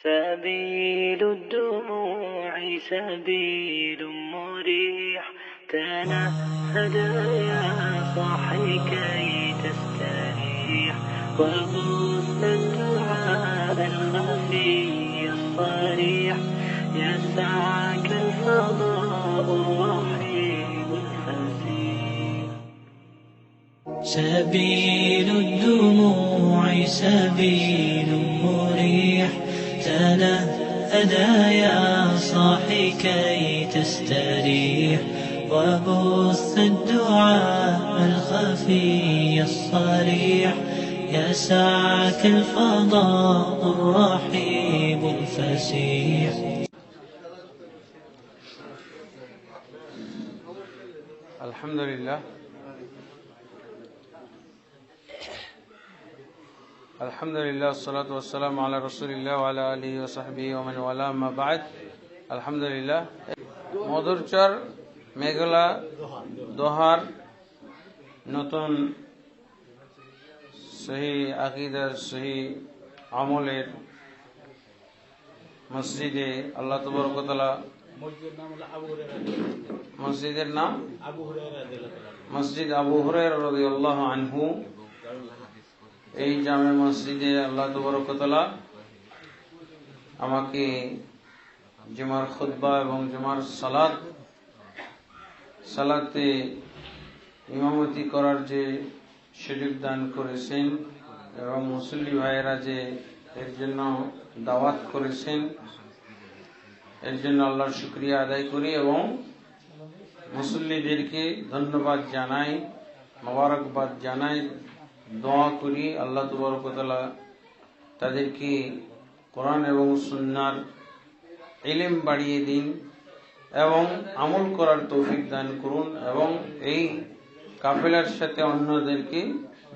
سبيل الدموع سبيل مريح، تنهد يا صاحي كي تستريح، وبث الدعاء الخفي الصريح، يسعك الفضاء الرحيم الفسيح. سبيل الدموع سبيل مريح، تنهدى يا صاحي كي تستريح، وبث الدعاء الخفي الصريح، يسعك الفضاء الرحيب الفسيح. الحمد لله والصلاة والسلام على رسول الله وعلى آله وصحبه ومن والاه ما بعد। আলহামদুলিল্লাহ, মধুরচর মেঘলা দোহার নতুন সহি আকীদার সহি আমলের মসজিদে আল্লাহ তাবারক ওয়া তাআলা, মসজিদের নাম মসজিদ আবু হুরায়রা রাদিয়াল্লাহু আনহু, এই জামে মসজিদে আল্লাহ তাবারক ওয়া তাআলা আমাকে জুমার খুতবা এবং জুমার সালাতে ইমামতি করার যে সুযোগ দান করেছেন এবং মুসল্লি ভাইয়েরা যে এর জন্য দাওয়াত করেছেন, এর জন্য আল্লাহর শুকরিয়া আদায় করি এবং মুসল্লিদেরকে ধন্যবাদ জানাই, মোবারকবাদ জানাই, দোয়া করি আল্লাহ তাবারক ওয়া তাআলা তাদেরকে কোরআন এবং সুন্নাহর ইলম বাড়িয়ে দিন এবং আমল করার তৌফিক দান করুন এবং এই কাফেলার সাথে অন্যদেরকে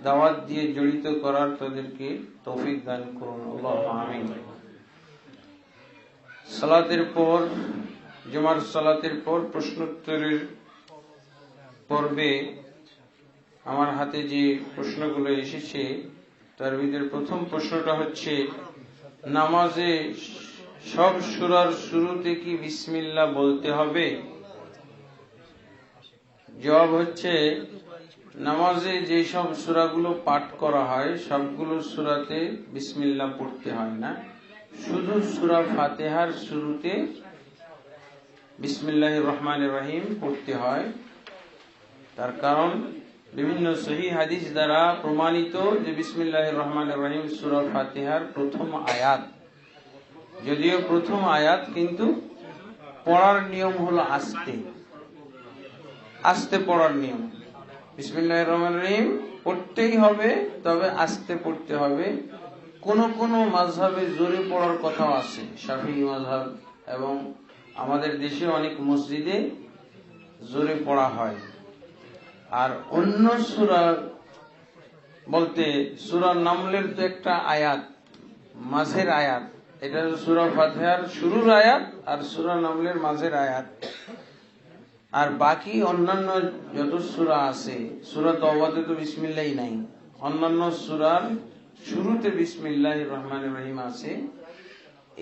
দাওয়াত দিয়ে জড়িত করার তাদেরকে তৌফিক দান করুন, আল্লাহুম্মা আমিন। সালাতের পর, জুমার সালাতের পর প্রশ্নোত্তরের পর্বে আমার হাতে যে প্রশ্নগুলো এসেছে তার ভিতরে প্রথম প্রশ্নটা হচ্ছে, নামাজে সব সূরার শুরুতে কি বিসমিল্লাহ বলতে হবে? জবাব হচ্ছে, নামাজে যে সব সূরাগুলো পাঠ করা হয় সবগুলো সূরাতে বিসমিল্লাহ পড়তে হয় না, শুধু সূরা ফাতিহার শুরুতে বিসমিল্লাহির রহমানির রহিম পড়তে হয়। তার কারণ বিভিন্ন সহিহ হাদিস দ্বারা প্রমাণিত যে বিসমিল্লাহির রহমানির রহিম সূরা ফাতিহার প্রথম আয়াত, যদিও প্রথম আয়াত, কিন্তু পড়ার নিয়ম হলো আস্তে আস্তে পড়ার নিয়ম। বিসমিল্লাহির রহমানির রহিম পড়তেই হবে, তবে আস্তে পড়তে হবে। কোন কোন মাযহাবে জোরে পড়ার কথাও আছে, শাফিঈ মাযহাব এবং আমাদের দেশে অনেক মসজিদে জোরে পড়া হয়। আর অন্য সূরা বলতে সূরা নামলের তো একটা আয়াত, মাঝের আয়াত, এটা সূরা ফাতিহার শুরুর আয়াত আর সূরা নামলের মাঝের আয়াত। আর বাকি অন্যান্য যত সূরা আছে, সূরা তাওবাতে তো বিসমিল্লাহই নাই, অন্যান্য সূরার শুরুতে বিসমিল্লাহির রহমানির রহিম আছে।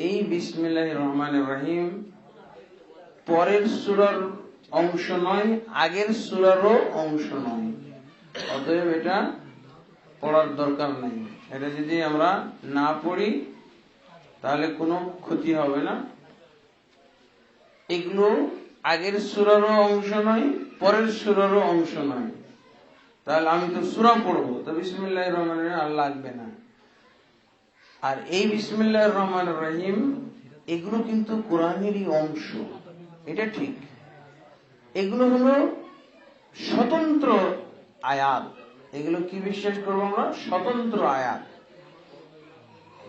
এই বিসমিল্লাহির রহমানির রহিম পরের সূরার অংশ নয়, আগের সূরারও অংশ নয়, অতএব এটা পড়ার দরকার নেই। এটা যদি আমরা না পড়ি তাহলে কোনো ক্ষতি হবে না। এগুলো আগের সূরারও অংশ নয়, পরের সূরারও অংশ নয়। তাহলে আমি তো সূরা পড়বো, তো বিসমিল্লাহির রহমানির রহিম আর লাগবে না। আর এই বিসমিল্লাহির রহমানির রহিম এগুলো কিন্তু কোরআনেরই অংশ, এটা ঠিক। এগুলো হলো স্বতন্ত্র আয়াত। এগুলো কি বিশ্বাস করবো আমরা? স্বতন্ত্র আয়াত।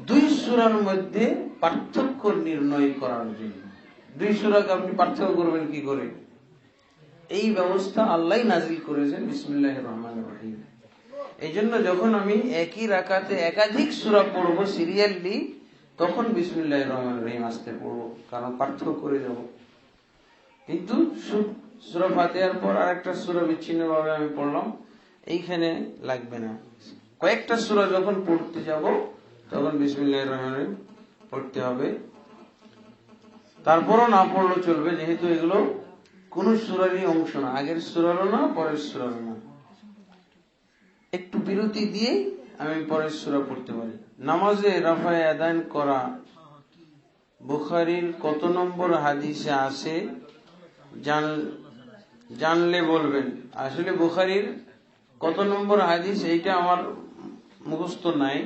দুই সূরার মধ্যে পার্থক্য নির্ণয় করার জন্য। দুই সূরাকে আপনি পার্থক্য করবেন কি করে? এই ব্যবস্থা আল্লাহই নাজিল করেছেন বিসমিল্লাহির রহমানির রহিম। এই জন্য যখন আমি একই রাকাতে একাধিক সূরা পড়বো সিরিয়ালি, তখন বিসমিল্লাহির রহমানির রহিম আস্তে পড়বো, কারণ পার্থক্য করে যাব। কিন্তু সূরা ফাতিহার পর আরেকটা সূরা বিচ্ছিন্ন ভাবে আমি পড়লাম, এইখানে লাগবে না। কয়েকটা সূরা যখন পড়তে যাব তখন বিসমিল্লাহির রহমানির রহিম পড়তে হবে। তারপরও না পড়লেও চলবে, যেহেতু এগুলো কোন সূরারই অংশ না, আগের সূরারও না, পরের সূরারও না। একটু বিরতি দিয়ে আমি পরের সূরা পড়তে পারি। নামাজে রাফায়ে আদান করা বুখারীর কত নম্বর হাদিসে আছে জানলে বলবেন। আসলে বুখারীর কত নম্বর হাদিস এইটা আমার মুখস্থ নাই,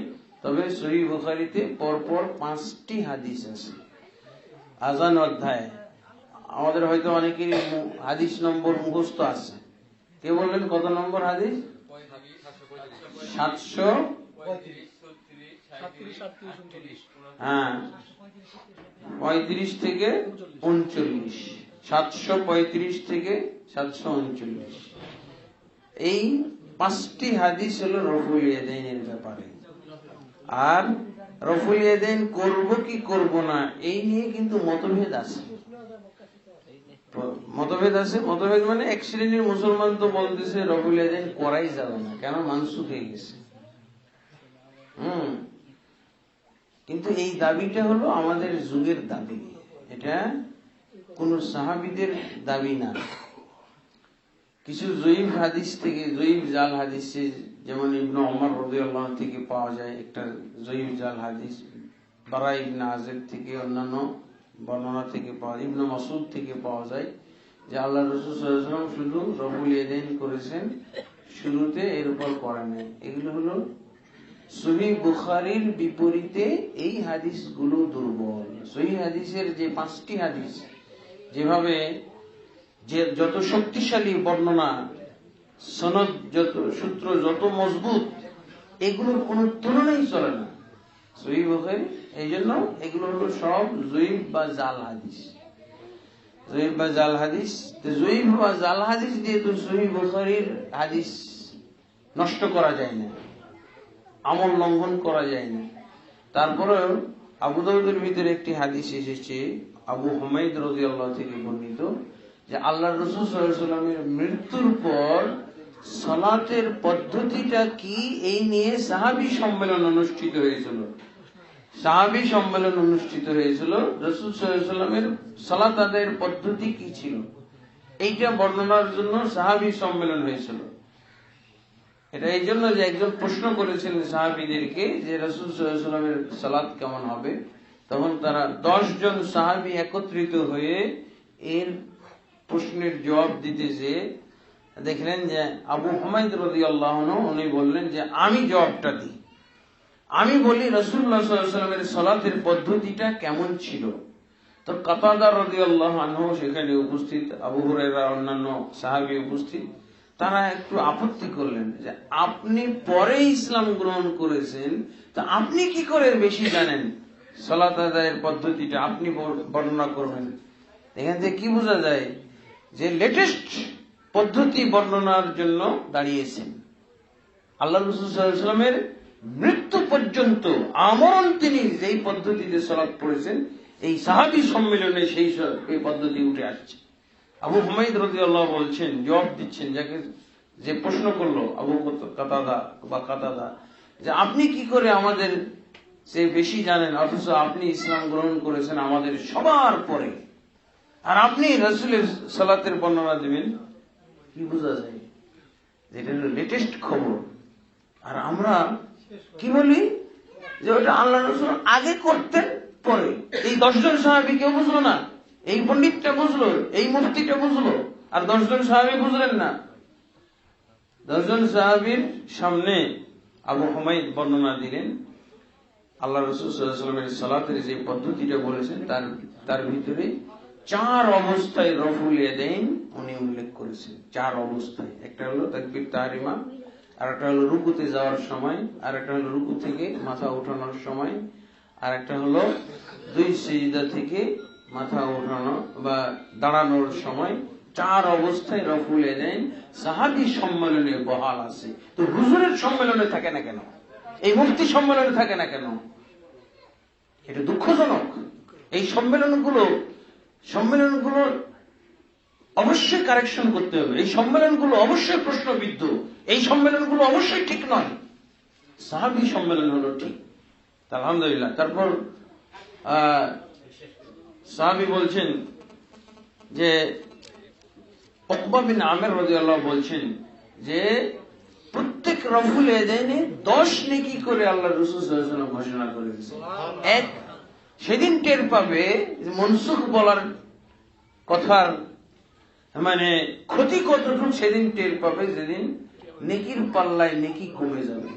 তবে সহিহ বুখারীতে পরপর 5টি হাদিস আছে আযান অধ্যায়ে। আমাদের হয়তো অনেকেরই হাদিস নম্বর মুখস্থ আছে। কে বললেন কত নম্বর হাদিস? 735 হ্যাঁ, 35 থেকে 39, 735 থেকে 739। এই 5টি হাদিস হলো রফুল ইয়াদাইনের ব্যাপারে। আর রফুল ইয়াদাইন করব কি করব না এই নিয়ে কিন্তু মতভেদ আছে। মতভেদ মানে এক শ্রেণীর মুসলমান তো বলতেছে রফুল ইয়াদাইন করাই যাবে না, কেন মানসুখ হয়ে গেছে। কিন্তু এই দাবিটা হলো আমাদের যুগের দাবি, এটা কোন সাহাবীদের দাবি না। কিছু জয়ীফ হাদিস থেকে, জয়ীফ জাল হাদিসে, যেমন ইবনে ওমর রাদিয়াল্লাহু আনহু থেকে পাওয়া যায় একটা জয়ীফ জাল হাদিস, বারা ইবনে আযিব থেকে, অন্যান্য বর্ণনা থেকে পাওয়া, ইবনে মাসউদ থেকে পাওয়া যায় যে আল্লাহ রাসূল সাল্লাল্লাহু আলাইহি ওয়াসাল্লাম শুধু রফুল ইয়াদাইন করেছেন, শুরুতে এর উপর করেন নাই। এগুলো হলো সহিহ বুখারীর বিপরীতে এই হাদিসগুলো দুর্বল। সহিহ হাদিসের যে 5টি হাদিস, যেভাবে যে যত শক্তিশালী বর্ণনা, সনদ যত, সূত্র যত মজবুত, এগুলোর কোনো তুলনাই চলে না সহিহ বুখারী। এই জন্য এগুলো হলো সব জয়ীফ বা জাল হাদিস। জয়ীফ বা জাল হাদিস, জয়ীফ বা জাল হাদিস দিয়ে তো সহিহ বুখারীর হাদিস নষ্ট করা যায় না, আমল লঙ্ঘন করা যায় না। তারপরে আবু দাউদের ভিতরে একটি হাদিস এসেছে আবু হুমায়দ রাদিয়াল্লাহু থেকে বর্ণিত যে আল্লাহ রাসূল সাল্লাল্লাহু আলাইহি ওয়াসাল্লামের মৃত্যুর পর সালাতের পদ্ধতিটা কি, এই নিয়ে সাহাবী সম্মেলন অনুষ্ঠিত হয়েছিল। রাসূল সাল্লাল্লাহু আলাইহি ওয়াসাল্লামের সালাত আদায়ের পদ্ধতি কি ছিল, এইটা বর্ণনার জন্য সাহাবী সম্মেলন হয়েছিল। এটা এই জন্য যে একজন প্রশ্ন করেছিলেন সাহাবীদেরকে যে রাসূল সাল্লাল্লাহু আলাইহি ওয়াসাল্লামের সালাত কেমন হবে, তখন তারা 10 জন সাহাবী একত্রিত হয়ে এর প্রশ্নের জবাব দিতে যে দেখলেন যে আবু হুমায়দ রাদিয়াল্লাহু আনহু উনি বললেন যে আমি জবাবটা দিই, আমি বলি রাসূলুল্লাহ সাল্লাল্লাহু আলাইহি ওয়াসাল্লামের সালাতের পদ্ধতিটা কেমন ছিল। তো কাতাদা রাদিয়াল্লাহু আনহু সেখানে উপস্থিত, আবু হুরায়রা অন্যান্য সাহাবী উপস্থিত, তারা একটু আপত্তি করলেন যে আপনি পরে ইসলাম গ্রহণ করেছেন, তা আপনি কি করে বেশি জানেন সালাত আদায়ের পদ্ধতিটা, আপনি বর্ণনা করবেন। এখান থেকে কি বোঝা যায় যে লেটেস্ট পদ্ধতি বর্ণনার জন্য দাঁড়িয়েছেন। আল্লাহ রাসূল সাল্লাল্লাহু আলাইহি ওয়াসাল্লামের মৃত্যু পর্যন্ত আমরণ তিনি যেই পদ্ধতিতে সালাত পড়েছেন, এই সাহাবী সম্মেলনে সেই এই পদ্ধতি উঠে আসছে। আবু হুমায়দ রাদিয়াল্লাহু বলছেন, জবাব দিচ্ছেন যাকে, যে প্রশ্ন করলো আবু কাতাদা যে আপনি কি করে আমাদের সে বেশি জানেন, অথচ আপনি ইসলাম গ্রহণ করেছেন আমাদের সবার পরে, আর আপনি রাসূলের সালাতের বর্ণনা দিবেন। কি বোঝা যায় যেটা হলো লেটেস্ট খবর। আর আমরা কি বলি যে ওটা আল্লাহ রাসূল আগে করতেন পরে। এই 10 জন সাহাবী কেউ বুঝলো না, এই পণ্ডিতটা বুঝলো, এই মুফতিটা বুঝলো, আর 10 জন সাহাবী বুঝলেন না। 10 জন সাহাবীর সামনে আবু হুমায়দ বর্ণনা দিলেন আল্লাহ রাসূল সাল্লাল্লাহু আলাইহি ওয়াসাল্লামের সালাতের যে পদ্ধতিটা বলেছেন তার ভিতরে 4 অবস্থায় রফুল ইয়াদাইন উনি উল্লেখ করেছেন। 4 অবস্থায়, একটা হলো তাকবীর তাহরিমা, আর একটা হলো রুকুতে যাওয়ার সময়, আর একটা হলো রুকু থেকে মাথা উঠানোর সময়, আর একটা হলো 2 সিজদা থেকে মাথা উঠানো বা দাঁড়ানোর সময়। 4 অবস্থায় রফুল ইয়াদাইন সাহাবী সম্মেলনে বহাল আছে। তো হুজুরের সম্মেলনে থাকে না কেন, এই মুফতি সম্মেলনে থাকে না কেন? এটা দুঃখজনক। এই সম্মেলনগুলো অবশ্যই কারেকশন করতে হবে। এই সম্মেলনগুলো অবশ্যই প্রশ্নবিদ্ধ, এই সম্মেলনগুলো অবশ্যই ঠিক নয়। সাহাবী সম্মেলন হলো ঠিক, আলহামদুলিল্লাহ। তারপর সাহাবী বলছেন যে উকবা বিন আমির রাদিয়াল্লাহু বলছেন যে প্রত্যেক রবুল এদেনে 10 নেকি করে আল্লাহ রাসূল সাল্লাল্লাহু আলাইহি ওয়াসাল্লাম ঘোষণা করে দিয়েছেন। এক সেদিন টের পাবে মনসুখ বলার কথার মানে ক্ষতি কতটুকু সেদিন টের পাবে, যেদিন নেকির পাল্লায় নেকি কমে যাবে।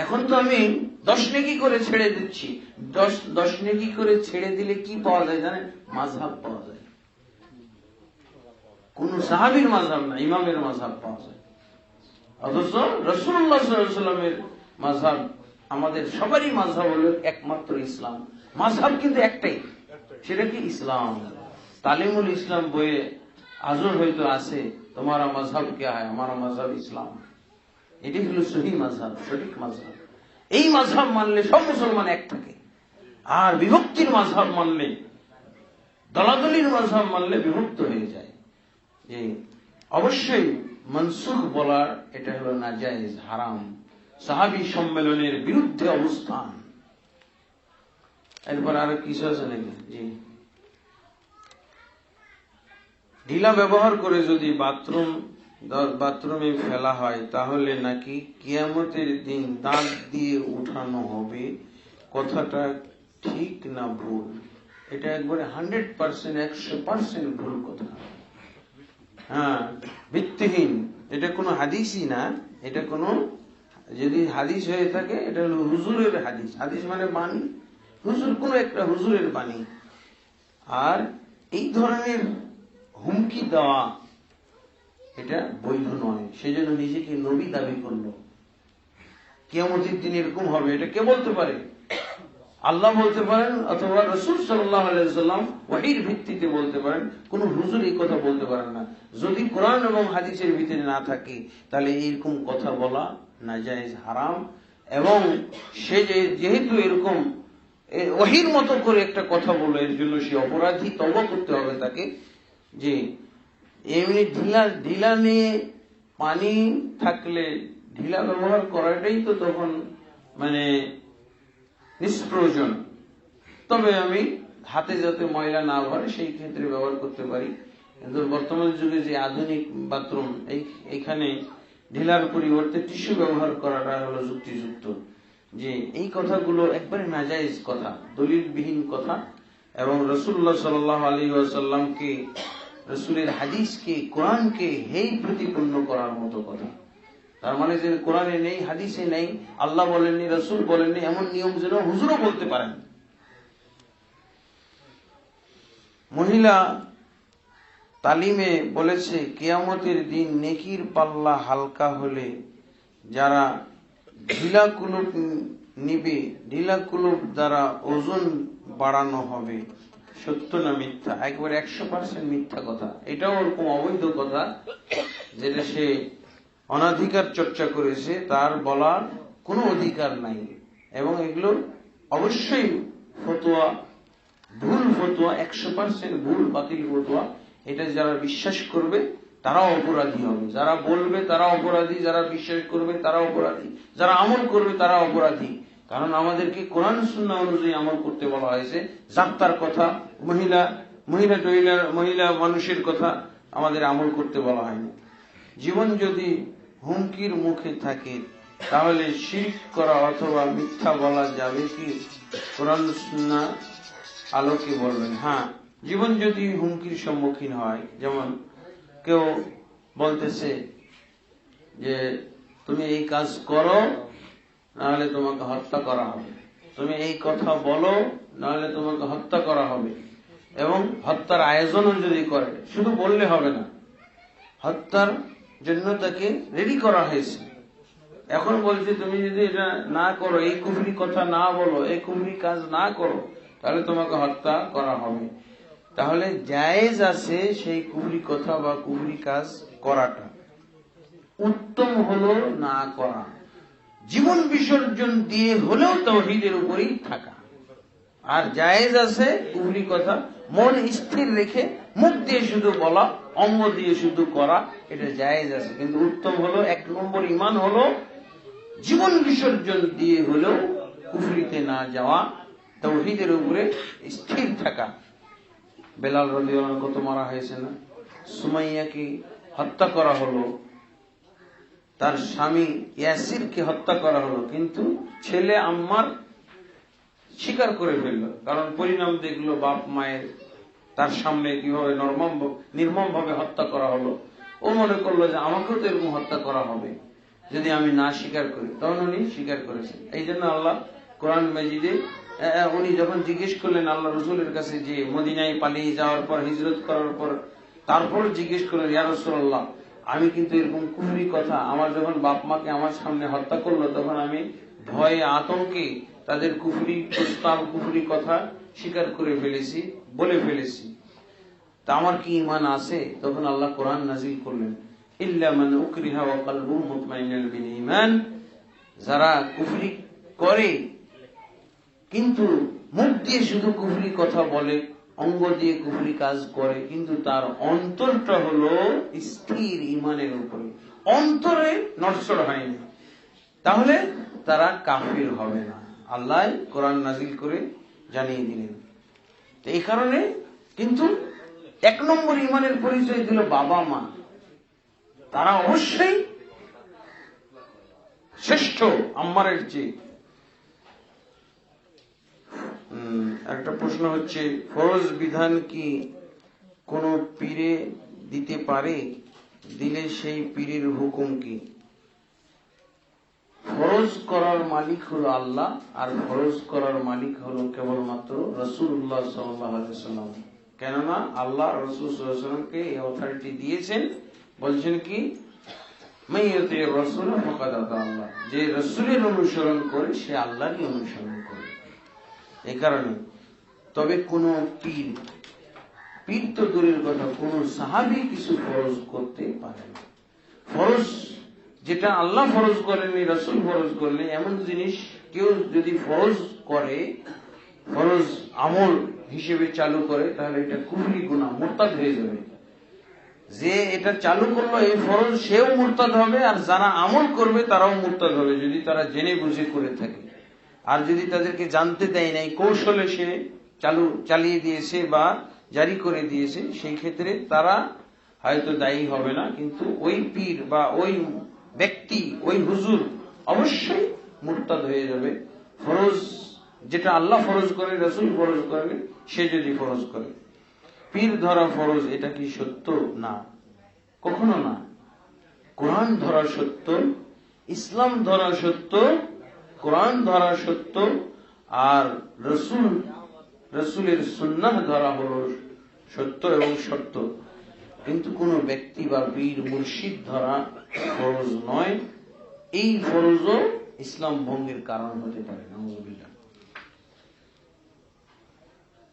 এখন তো আমি 10 নেকি করে ছেড়ে দিচ্ছি, 10 নেকি করে ছেড়ে দিলে কি পাওয়া যায় জানেন? মাযহাব পাওয়া যায়। কোন সাহাবীর মাযহাব না, ইমামের মাযহাব পাওয়া যায়। অথচ রাসূলুল্লাহ সাল্লাল্লাহু আলাইহি ওয়াসাল্লামের মাযহাব, আমাদের সবারই মাযহাব হলো একমাত্র ইসলাম। মাযহাব কিন্তু একটাই, সেটা কি? ইসলাম। তালিমুল ইসলাম বইয়ে আজও হয়তো আছে, তোমারা মাযহাব क्या है, हमारा मजहब ইসলাম। এটি হলো সহি মাযহাব, সঠিক মাযহাব। এই মাযহাব মানলে সব মুসলমান এক থাকে। আর বিভক্তির মাযহাব মানলে, দলাদলির মাযহাব মানলে বিভক্ত হয়ে যায়। যে অবশ্যই মনসুখ বলার এটা হলো নাজায়েজ, হারাম, সাহাবী সম্মেলনের বিরুদ্ধে অবস্থান। এরপর আরো কিছু আছে নাকি? জি, ঢিলা ব্যবহার করে যদি বাথরুমে ফেলা হয় তাহলে নাকি কিয়ামতের দিন দাঁত দিয়ে উঠানো হবে, কথাটা ঠিক না ভুল? এটা একবারে 100%, 100% ভুল কথা। হ্যাঁ, ভিত্তিহীন। এটা কোনো হাদিসই না। এটা কোনো, যদি হাদিস হয়ে থাকে এটা হলো হুজুরের হাদিস। হাদিস মানে বাণী, হুজুর, কোন একটা হুজুরের বাণী। আর এই ধরনের হুমকি দেওয়া এটা বৈধ নয়। সেজন্য নিজেকে নবী দাবি করলো। কিয়ামতের দিন এরকম হবে, এটা কে বলতে পারে? আল্লাহ বলতে পারেন, অথবা রাসূল সাল্লাল্লাহু আলাইহি ওয়াসাল্লাম ওহীর ভিত্তিতে বলতে পারেন। কোন হুজুর এই কথা বলতে পারেন না। যদি কোরআন এবং হাদিসের ভিতরে না থাকে তাহলে এরকম কথা বলা নাজায়েজ, হারাম। এবং সে যেহেতু এরকম ওহীর মতো করে একটা কথা বলে, এর জন্য সে অপরাধী, তওবা করতে হবে তাকে। যে এমনি ঢিলা নিয়ে পানি থাকলে ঢিলা ব্যবহার করাটাই তো তখন মানে নিষ্প্রয়োজন। তবে আমি হাতে যাতে ময়লা না ভরে সেই ক্ষেত্রে ব্যবহার করতে পারি। কিন্তু বর্তমান যুগে যে আধুনিক বাথরুম, এইখানে ঢিলার পরিবর্তে টিস্যু ব্যবহার করাটা হলো যুক্তিযুক্ত। যে এই কথাগুলো একবারে নাজায়েজ কথা, দলিলবিহীন কথা। এবং রাসূলুল্লাহ সাল্লাল্লাহু আলাইহি ওয়াসাল্লামকে, রাসূলের হাদিসকে, কোরআনকে হেয় প্রতিপন্ন করার মতো কথা। তার মানে যে কোরআনে নেই, হাদিসে নেই, আল্লাহ বলেননি, রাসূল বলেননি, এমন নিয়ম যেন হুজুরও বলতে পারেন। মহিলা তালিমে বলেছে কিয়ামতের দিন নেকির পাল্লা হালকা হলে যারা ঢিলা কুলুপ নিবে, ঢিলা কুলুপ দ্বারা ওজন বাড়ানো হবে। সত্য না মিথ্যা? একবারে 100% মিথ্যা কথা। এটাও ওরকম অবৈধ কথা, যেটা সে অনাধিকার চর্চা করেছে, তার বলার কোনো অধিকার নাই। এবং এগুলো অবশ্যই ফতোয়া, ভুল ফতোয়া, 100% ভুল, বাতিল ফতোয়া। এটা যারা বিশ্বাস করবে তারাও অপরাধী হবে, যারা বলবে তারা অপরাধী, যারা বিশ্বাস করবে তারা অপরাধী, যারা আমল করবে তারা অপরাধী। কারণ আমাদেরকে কোরআন সুন্নাহ অনুযায়ী আমল করতে বলা হয়েছে। যাত্রার কথা, মহিলা মানুষের কথা আমাদের আমল করতে বলা হয়নি। জীবন যদি হুমকির মুখে থাকে তাহলে শিরক করা অথবা মিথ্যা বলা যাবে কি? কোরআন সুন্নাহ আলোকে বলবেন। হ্যাঁ, জীবন যদি হুমকির সম্মুখীন হয়, যেমন কেউ বলতেছে যে তুমি এই কাজ করো নাহলে তোমাকে হত্যা করা হবে, তুমি এই কথা বলো নাহলে তোমাকে হত্যা করা হবে, এবং হত্যার আয়োজনও যদি করে, শুধু বললে হবে না, হত্যার জন্য তাকে রেডি করা হয়েছে। এখন বলছে তুমি যদি এটা না করো, এই কুফরি কথা না বলো, এই কুফরি কাজ না করো, তাহলে তোমাকে হত্যা করা হবে। তাহলে জায়েজ আছে সেই কুফরি কথা বা কুফরি কাজ করাটা। উত্তম হলো না করা, জীবন বিসর্জন দিয়ে হলেও তাওহীদের উপরেই থাকা। আর জায়েজ আছে কুফরি কথা মন স্থির রেখে মুখ দিয়ে শুধু বলা, অঙ্গ দিয়ে শুধু করা, এটা জায়েজ আছে। কিন্তু উত্তম হলো, 1 নম্বর ঈমান হলো জীবন বিসর্জন দিয়ে হলেও কুফরিতে না যাওয়া, তাওহীদের উপরে স্থির থাকা। বেলাল রাদিয়াল্লাহু আনহু কত মারা হয়েছে না, সুমাইয়াকে হত্যা করা হলো, তার স্বামী ইয়াসিরকে হত্যা করা হলো, কিন্তু ছেলে আম্মার স্বীকার করে ফেলল, কারণ পরিণাম দেখলো বাপ মায়ের তার সামনে কিভাবে নির্মম ভাবে হত্যা করা হলো। ও মনে করলো যে আমাকেও তো এরকম হত্যা করা হবে যদি আমি না স্বীকার করি, তখন উনি স্বীকার করেছেন। এই জন্য আল্লাহ কোরআন মাজিদে উনি যখন জিজ্ঞেস করলেন আল্লাহ রসুলের কাছে, যে মদিনায় পালিয়ে যাওয়ার পর, হিজরত করার পর তারপর জিজ্ঞেস করলেন, ইয়া রাসূলুল্লাহ, আমি কিন্তু এরকম কুফরি কথা, আমার যখন বাপ মাকে আমার সামনে হত্যা করলো তখন আমি ভয়ে আতঙ্কে তাদের কুফরি প্রস্তাব, কুফরি কথা স্বীকার করে ফেলেছি, বলে ফেলেছি, তা আমার কি ঈমান আছে? তখন আল্লাহ কোরআন নাযিল করলেন, ইল্লা মান উকরিহা ওয়া কলবুহু মুতমাইন্নুন বিল ঈমান, যারা কুফরি করে কিন্তু মুখ দিয়ে শুধু কুফরি কথা বলে, অঙ্গ দিয়ে কুফরি কাজ করে, কিন্তু তার অন্তরটা হলো স্থির ঈমানের উপরে, অন্তরে নড়চড় হয়নি, তাহলে তারা কাফির হবে না। আল্লাহ কোরআন নাযিল করে জানিয়ে দিলেন। তো এই কারণে কিন্তু 1 নম্বর ঈমানের পরিচয় দিল বাবা মা, তারা অবশ্যই শ্রেষ্ঠ আম্মারের চেয়ে। একটা প্রশ্ন হচ্ছে, ফরজ বিধান কি কোনো পীরে দিতে পারে? দিলে সেই পীরের হুকুম কি? ফরজ করার মালিক হলো আল্লাহ, আর ফরজ করার মালিক হলো কেবলমাত্র রাসূলুল্লাহ সাল্লাল্লাহু আলাইহি ওয়াসাল্লাম। কেননা আল্লাহ রাসূল সাল্লাল্লাহু আলাইহি ওয়াসাল্লামকে এই অথরিটি দিয়েছেন, বলছেন কি, মাইয়াতির রাসূল ফাকাদ আতা আল্লাহ, যে রাসূলের অনুসরণ করে সে আল্লাহরই অনুসরণ করে। এই কারণে তবে কোন পীর তো দূরের কথা, কোন সাহাবী কিছু ফরজ করতে পারে না। ফরজ যেটা আল্লাহ ফরজ করেননি, রাসূল ফরজ করলেন, এমন জিনিস কেউ যদি ফরজ করে, ফরজ আমল হিসেবে চালু করে, তাহলে এটা কুফরি গুনাহ, মুরতাদ হয়ে যাবে। যে এটা চালু করলো এই ফরজ, সেও মুরতাদ হবে, আর যারা আমল করবে তারাও মুরতাদ হবে, যদি তারা জেনে বুঝে করে থাকে। আর যদি তাদেরকে জানতে দেয় নাই, কৌশলে সে চালিয়ে দিয়েছে বা জারি করে দিয়েছে, সেই ক্ষেত্রে তারা হয়তো দায়ী হবে না, কিন্তু ওই পীর বা ওই ব্যক্তি, ওই হুজুর অবশ্যই মুরতাদ হয়ে যাবে। ফরজ যেটা আল্লাহ ফরজ করে, রাসূল ফরজ করে, সে যদি ফরজ করে। পীর ধরা ফরজ, এটা কি সত্য? না, কখনো না। কোরআন ধরা সত্য, ইসলাম ধরা সত্য, কোরআন ধরা সত্য, আর রাসূলের সুন্নাহ ধরা হলো সত্য এবং সত্য। কিন্তু কোন ব্যক্তি বা পীর মুর্শিদ ধরা ফরজ নয়। এই ফরজও ইসলাম ভঙ্গের কারণ হতে পারে। নাউযুবিল্লাহ।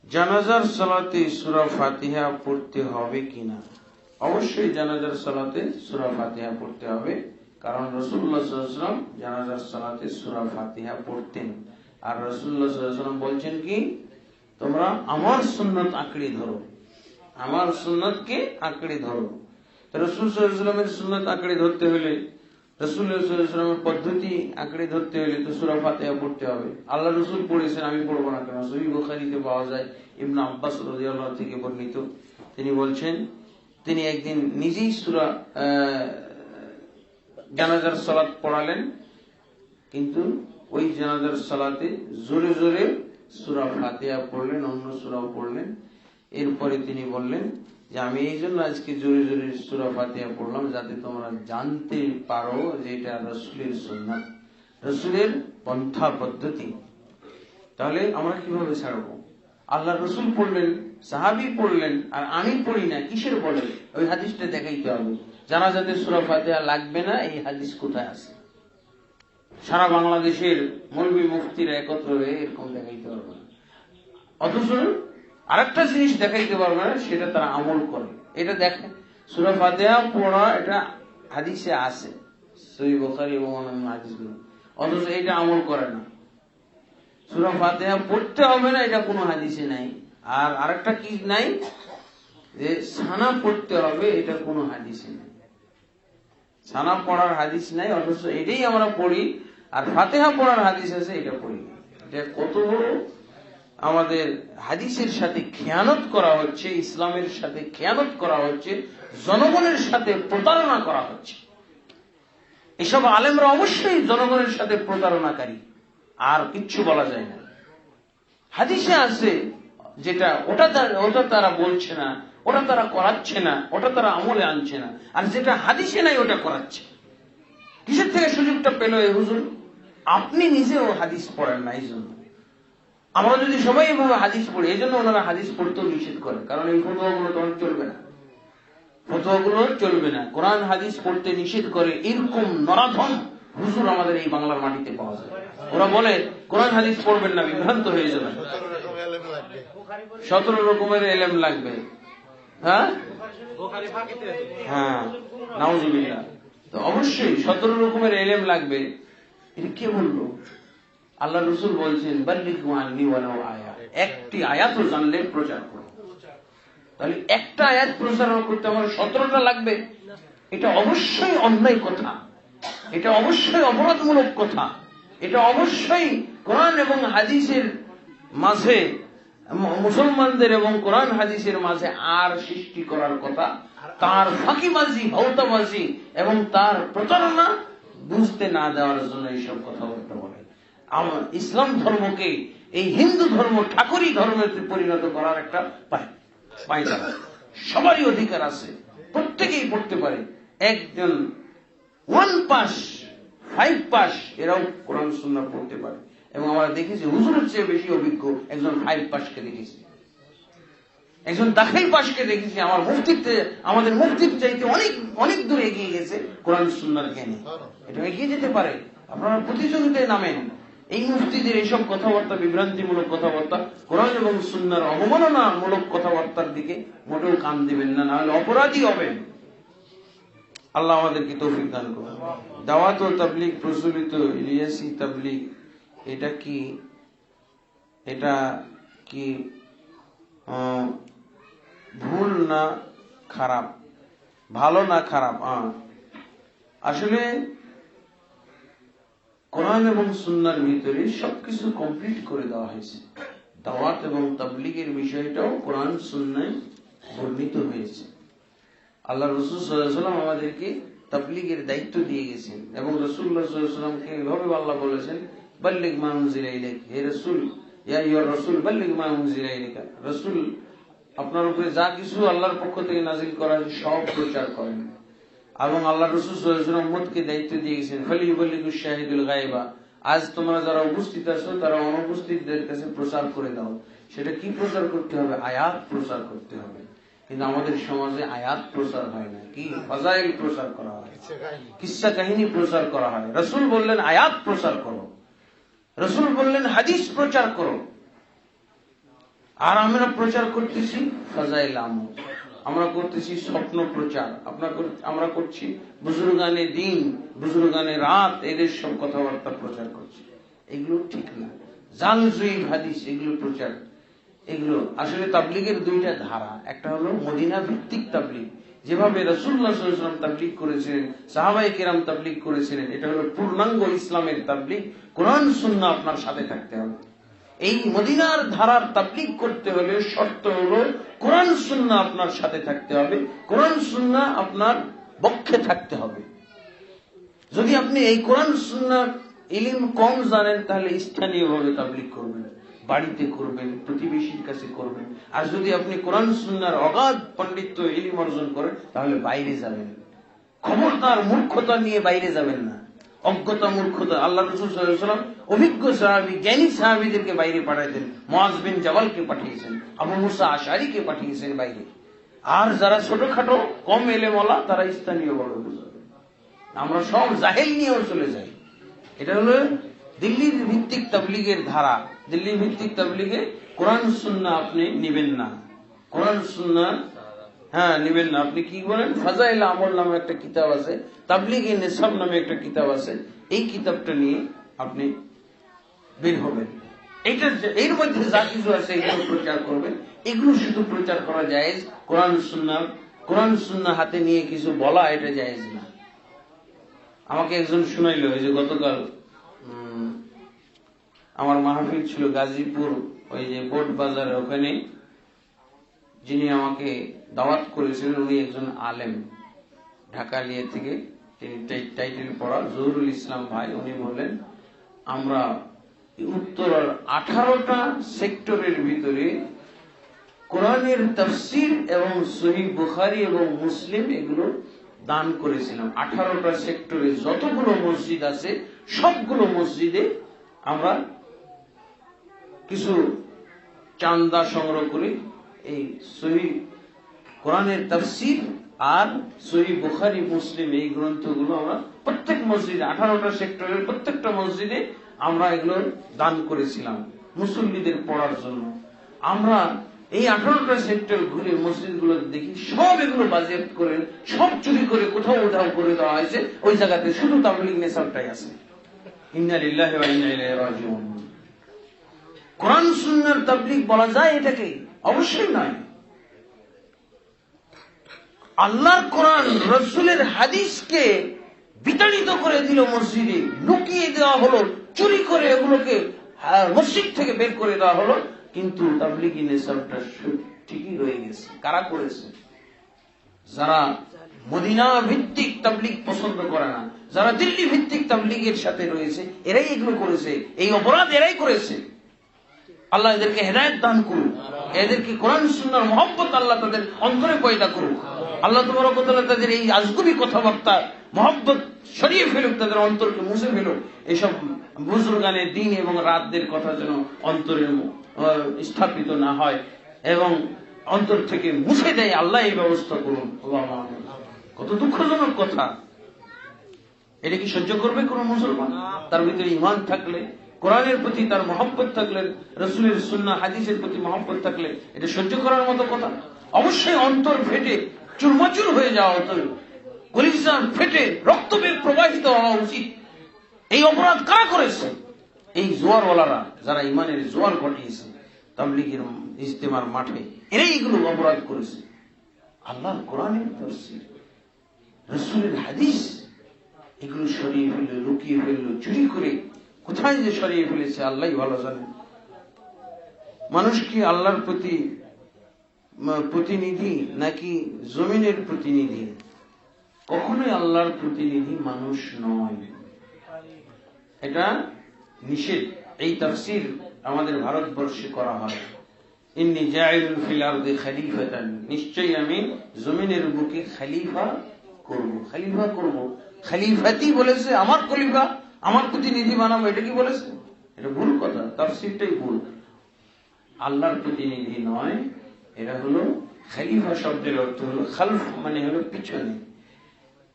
জানাজার সালাতে সূরা ফাতিহা পড়তে হবে কিনা? অবশ্যই জানাজার সালাতে সূরা ফাতিহা পড়তে হবে, কারণ রাসূলুল্লাহ সাল্লাল্লাহু আলাইহি ওয়াসাল্লাম জানাজার সালাতে সূরা ফাতিহা পড়তেন। আর রাসূলুল্লাহ সাল্লাল্লাহু আলাইহি ওয়াসাল্লাম বলছেন কি, তোমরা আমার সুন্নাত আঁকড়ে ধরো, আমার সুন্নাতকে আঁকড়ে ধরো। রাসূল সাল্লাল্লাহু আলাইহি ওয়াসাল্লামের সুন্নাত আঁকড়ে ধরতে হলে, রাসূল সাল্লাল্লাহু আলাইহি ওয়াসাল্লামের পদ্ধতি আঁকড়ে ধরতে হলে তো সূরা ফাতিহা পড়তে হবে। আল্লাহ রাসূল পড়েছেন, আমি পড়বো না কেন? সহিহ বুখারীতে পাওয়া যায়, ইবনে আব্বাস রাদিয়াল্লাহু থেকে বর্ণিত, তিনি বলছেন, তিনি একদিন নিজেই সূরা জানাজার সালাত পড়ালেন, কিন্তু ওই জানাজার সালাতে জোরে জোরে সূরা ফাতিহা পড়লেন, অন্য সূরাও পড়লেন। এরপরে তিনি বললেন যে আমি এই জন্য আজকে জোরে জোরে সূরা ফাতিহা পড়লাম, যাতে তোমরা জানতে পারো যে এটা রাসূলের সুন্নাত, রাসূলের পন্থা পদ্ধতি। তাহলে আমরা কিভাবে ছাড়বো? আল্লাহ রাসূল পড়লেন, সাহাবী পড়লেন, আর আমি পড়ি না, কিসের বলে? ওই হাদিসটা দেখাইতে হবে। জানাজাতে সূরা ফাতিহা লাগবে না, এই হাদিস কোথায় আছে? সারা বাংলাদেশের মৌলবী মুফতিরা একত্র হয়ে এরকম দেখাইতে পারবে না। অথচ আরেকটা জিনিস দেখাইতে পারবে না, সেটা তারা আমল করে। এটা দেখেন, সূরা ফাতিহা পড়া এটা হাদিসে আছে, সহিহ বুখারী এবং অন্যান্য হাদিসগুলো, অথচ এটা আমল করে না। সূরা ফাতিহা পড়তে হবে না, এটা কোনো হাদিসে নাই। আর আরেকটা কি নাই, যে সানা পড়তে হবে, এটা কোনো হাদিসে নাই। সানা পড়ার হাদিস নাই, অথচ এটাই আমরা পড়ি। আর ফাতিহা পড়ার হাদিস আছে, এটা পড়ি। এটা কত বড় আমাদের হাদিসের সাথে খেয়ানত করা হচ্ছে, ইসলামের সাথে খেয়ানত করা হচ্ছে, জনগণের সাথে প্রতারণা করা হচ্ছে। এসব আলেমরা অবশ্যই জনগণের সাথে প্রতারণাকারী, আর কিচ্ছু বলা যায় না। হাদিসে আছে যেটা ওটা তারা বলছে না, ওটা তারা করাচ্ছে না, ওটা তারা আমলে আনছে না, আর যেটা হাদিসে নাই ওটা করাচ্ছে। কিসের থেকে সুযোগটা পেল এই হুজুর? আপনি নিজেও হাদিস পড়েন না, এই জন্য। আমরা যদি সবাই এভাবে হাদিস পড়ি, এই জন্য ওনারা হাদিস পড়তেও নিষেধ করেন, কারণ এই ফতোয়াগুলো তখন চলবে না, ফতোয়াগুলো চলবে না। কোরআন হাদিস পড়তে নিষেধ করে এরকম নরাধম হুজুর আমাদের এই বাংলার মাটিতে পাওয়া যায়। ওরা বলে কোরআন হাদিস পড়বেন না, বিভ্রান্ত হয়ে যাবেন, 17 রকমের এলেম লাগবে। হ্যাঁ, নাউজুবিল্লাহ। তো অবশ্যই 17 রকমের এলেম লাগবে। এটা কে বললো? আল্লাহ রসুল বলছেন বাল্লিগু আন্নী ওয়ালাউ আয়া, একটি আয়াতও জানলে প্রচার করো। তাহলে একটা আয়াত প্রচার করতে আমার 17টা লাগবে? এটা অবশ্যই অন্যায় কথা, এটা অবশ্যই অপরাধমূলক কথা, এটা অবশ্যই কোরআন এবং হাদিসের মাঝে, মুসলমানদের এবং কোরআন হাদিসের মাঝে আর সৃষ্টি করার কথা, তার ফাঁকিবাজি, ভাওতাবাজি এবং তার প্রচারণা বুঝতে না দেওয়ার জন্য এইসব কথাবার্তা বলে। আমার ইসলাম ধর্মকে এই হিন্দু ধর্ম ঠাকুরি ধর্মে পরিণত করার একটা পায়তারা। সবারই অধিকার আছে, প্রত্যেকেই পড়তে পারে। একজন 1 পাস 5 পাস এরাও কোরআন সুন্নাহ পড়তে পারে, এবং আমরা দেখেছি হুজুরের চেয়ে বেশি অভিজ্ঞ একজন 5 পাসকে দেখেছি, একজন দাখিল পাসকে দেখেছি। আমাদের মুফতির চাইতে অনেক অনেক দূর এগিয়ে গেছে কোরআন সুন্নাহর জ্ঞানে। এটা এগিয়ে যেতে পারে, আপনারা প্রতিযোগিতায় নামেন। এই মুফতিদের এইসব কথাবার্তা, বিভ্রান্তিমূলক কথাবার্তা, কোরআন এবং সুন্নাহর অবমাননামূলক কথাবার্তার দিকে মোটেও কান দিবেন না, নাহলে অপরাধী হবেন। আল্লাহ আমাদেরকে তৌফিক দান করুন। দাওয়াত ও তাবলীগ প্রচলিত ইলিয়াসি তাবলীগ, এটা কি ভুল না খারাপ, ভালো না খারাপ? আসলে কোরআন এবং সুন্নাহর ভিতরে সবকিছু কমপ্লিট করে দেওয়া হয়েছে। দাওয়াত এবং তাবলীগের বিষয়টাও কোরআন সুন্নাহয় বর্ণিত হয়েছে। আল্লাহ রাসূল সাল্লাল্লাহু আলাইহি ওয়াসাল্লাম আমাদেরকে তাবলীগের দায়িত্ব দিয়ে গেছেন, এবং রাসূলুল্লাহ সাল্লাল্লাহু আলাইহি ওয়াসাল্লামকে এভাবে আল্লাহ বলেছেন বাল্লিগ মা উনজিলা ইলাইক, হে রাসূল, ইয়া আইয়ুহার রাসূল বাল্লিগ মা উনজিলা ইলাইকা, রাসূল আপনার উপরে যা কিছু আল্লাহর পক্ষ থেকে নাযিল করা হয়েছে সব প্রচার করেন। এবং আল্লাহ রাসূল সাল্লাল্লাহু আলাইহি ওয়াসাল্লাম উম্মতকে দায়িত্ব দিয়ে গেছেন ফালিয়ুবাল্লিগুশ শাহিদুল গায়বা, আজ তোমরা যারা উপস্থিত আছো তারা অনুপস্থিতদের কাছে প্রচার করে দাও। সেটা কি প্রচার করতে হবে? আয়াত প্রচার করতে হবে। কিন্তু আমাদের সমাজে আয়াত প্রচার হয় না, কি ফাজাইল প্রচার করা হয়, কিসসা কাহিনী প্রচার করা হয়। রাসূল বললেন আয়াত প্রচার করো, রাসূল বললেন হাদিস প্রচার করো, আর আমরা প্রচার করতেছি ফাজাইল আমল, আমরা করতেছি স্বপ্ন প্রচার, আমরা করছি বুজুর্গানে দিন, বুজুর্গানে রাত, এদের সব কথাবার্তা প্রচার করছি। এগুলো ঠিক না। জাল জয়ীব হাদিস এগুলো প্রচার, এগুলো আসলে তাবলীগের দুইটা ধারা। একটা হলো মদিনা ভিত্তিক তাবলীগ, যেভাবে রাসূলুল্লাহ সাল্লাল্লাহু আলাইহি ওয়াসাল্লাম তাবলীগ করেছিলেন, সাহাবায়ে কেরাম তাবলীগ করেছিলেন, এটা হলো পূর্ণাঙ্গ ইসলামের তাবলীগ। কোরআন সুন্নাহ আপনার সাথে থাকতে হবে। এই মদিনার ধারার তাবলীগ করতে হলে শর্ত হলো কোরআন সুন্নাহ আপনার সাথে থাকতে হবে, কোরআন সুন্নাহ আপনার পক্ষে থাকতে হবে। যদি আপনি এই কোরআন সুন্নাহ ইলম কম জানেন, তাহলে স্থানীয়ভাবে তাবলীগ করবেন, বাড়িতে করবেন, প্রতিবেশীর কাছে করবেন। আর যদি আপনি কোরআন সুন্নাহর অগাধ পণ্ডিত্য ইলম অর্জন করেন, তাহলে বাইরে যাবেন। খবরদার মূর্খতা নিয়ে বাইরে যাবেন না, অজ্ঞতা, মূর্খতা। আল্লাহ রাসূল সাল্লাল্লাহু আলাইহি ওয়াসাল্লাম অভিজ্ঞ সাহাবী, জ্ঞানী সাহাবীদেরকে বাইরে পাঠাইতেন। মুআয বিন জাবালকে পাঠিয়েছেন, আবু মুসা আশআরীকে পাঠিয়েছেন বাইরে। আর যারা ছোটখাটো কম এলেমওয়ালা, তারা স্থানীয়ভাবে বুঝাবেন। আমরা সব জাহেল নিয়েও চলে যাই। এটা হলো দিল্লির ভিত্তিক তাবলীগের ধারা। দিল্লি ভিত্তিক তাবলীগে কোরআন সুন্নাহ আপনি নিবেন না, কোরআন সুন্নাহ নিবেন না। আপনি কি বলেন? ফাজাইল আমল নামে একটা কিতাব আছে, তাবলীগে নিসাব নামে একটা কিতাব আছে, এই কিতাবটা নিয়ে আপনি বের হবেন। এর মধ্যে যা কিছু আছে এগুলো প্রচার করবেন। এগুলো শুধু প্রচার করা জায়েজ, কোরআন সুন্নাহ হাতে নিয়ে কিছু বলা এটা জায়েজ না। আমাকে একজন শুনাইলো, এই যে গতকাল আমার মাহফিল ছিল গাজীপুর ওই যে বোট বাজার ওখানে যিনি আমাকে দাওয়াত করেছিলেন উনি একজন আলেম, ঢাকা লিয়ে থেকে, তিনি টাইটেল পড়া জহুরুল ইসলাম ভাই। উনি বললেন আমরা উত্তরার 18টা সেক্টরের ভিতরে কোরআনের তাফসীর এবং সহিহ বুখারী এবং মুসলিম এগুলো দান করেছিলাম। 18টা সেক্টরে যতগুলো মসজিদ আছে সবগুলো মসজিদে আমরা কিছু চান্দা সংগ্রহ করি এই সহিহ কোরআনের তাফসীর আর সহিহ বুখারী মুসলিম এই গ্রন্থগুলো আমরা প্রত্যেক মসজিদে 18টা সেক্টরের প্রত্যেকটা মসজিদে আমরা এগুলো দান করেছিলাম মুসল্লিদের পড়ার জন্য। আমরা এই 18টা সেক্টর ঘুরে মসজিদগুলো দেখি সব এগুলো বাজেয়াপ্ত করে, সব চুরি করে কোথাও উধাও করে দেওয়া হয়েছে। ওই জায়গাতে শুধু তাবলীগ নেশাবটাই আছে। ইন্না লিল্লাহি ওয়া ইন্না ইলাইহি রাজিউন। কোরআন সুন্নাহর তাবলীগ বলা যায় এটাকে? অবশ্যই নয়। আল্লাহর কোরআন রাসূলের হাদিসকে বিতাড়িত করে দিল, মসজিদে লুকিয়ে দেওয়া হলো, চুরি করে এগুলোকে মসজিদ থেকে বের করে দেওয়া হলো, কিন্তু তাবলীগী নেশাবটা ঠিকই রয়ে গেছে। কারা করেছে? যারা মদিনা ভিত্তিক তাবলীগ পছন্দ করে না, যারা দিল্লি ভিত্তিক তাবলীগের সাথে রয়েছে, এরাই এগুলো করেছে। এই অপরাধ এরাই করেছে। আল্লাহ এদেরকে হেদায়েত দান করুন, এদেরকে কোরআন সুন্নাহর মহব্বত আল্লাহ তাদের অন্তরে পয়দা করুক। আল্লাহ তাবারক ওয়া তাআলা তাদের এই আজগুবি কথাবার্তা মহব্বত সরিয়ে ফেলুক, তাদের অন্তরকে মুছে ফেলুক। এইসব বুজুর্গানে দিন এবং রাতদের কথা যেন অন্তরে স্থাপিত না হয় এবং অন্তর থেকে মুছে দেয়। আল্লাহ এই ব্যবস্থা করুন। কত দুঃখজনক কথা! এটা কি সহ্য করবে কোন মুসলমান? তার ভিতরে ঈমান থাকলে, কোরআনের প্রতি তার মহব্বত থাকলে, রাসূলের সুন্নাহ হাদিসের প্রতি মহব্বত থাকলে এটা সহ্য করার মতো কথা? অবশ্যই অন্তর ফেটে চুরমাচুর হয়ে যাওয়া হতো, কলিজা ফেটে রক্ত বের প্রবাহিত হওয়া উচিত। এই অপরাধ কারা করেছে? এই জোয়ারওয়ালারা, যারা ইমানের জোয়ার ঘটিয়েছে তাবলীগের ইজতেমার মাঠে, এরাই এগুলো অপরাধ করেছে। আল্লাহর কোরআনের তাফসীর, রাসূলের হাদিস এগুলো সরিয়ে ফেললো, লুকিয়ে ফেললো, চুরি করে কোথায় যে সরিয়ে ফেলেছে আল্লাহই ভালো জানেন। মানুষ কি আল্লাহর প্রতিনিধি নাকি জমিনের প্রতিনিধি? কখনোই আল্লাহর প্রতিনিধি মানুষ নয়, এটা নিষেধ। এই তাফসীর আমাদের ভারতবর্ষে করা হয়, ইন্নী জাইলুন ফিল আরদি খলিফাতান, নিশ্চয়ই আমি জমিনের বুকে খলিফা করব। খলিফা করব, খলিফাতি বলেছে, আমার খলিফা, আমার প্রতিনিধি বানাবো, এটা কি বলেছে? এটা ভুল কথা, তাফসীরটাই ভুল। আল্লাহর প্রতিনিধি নয়, এটা হলো খলিফা শব্দের অর্থ হলো খালফ, মানে হলো পিছনে,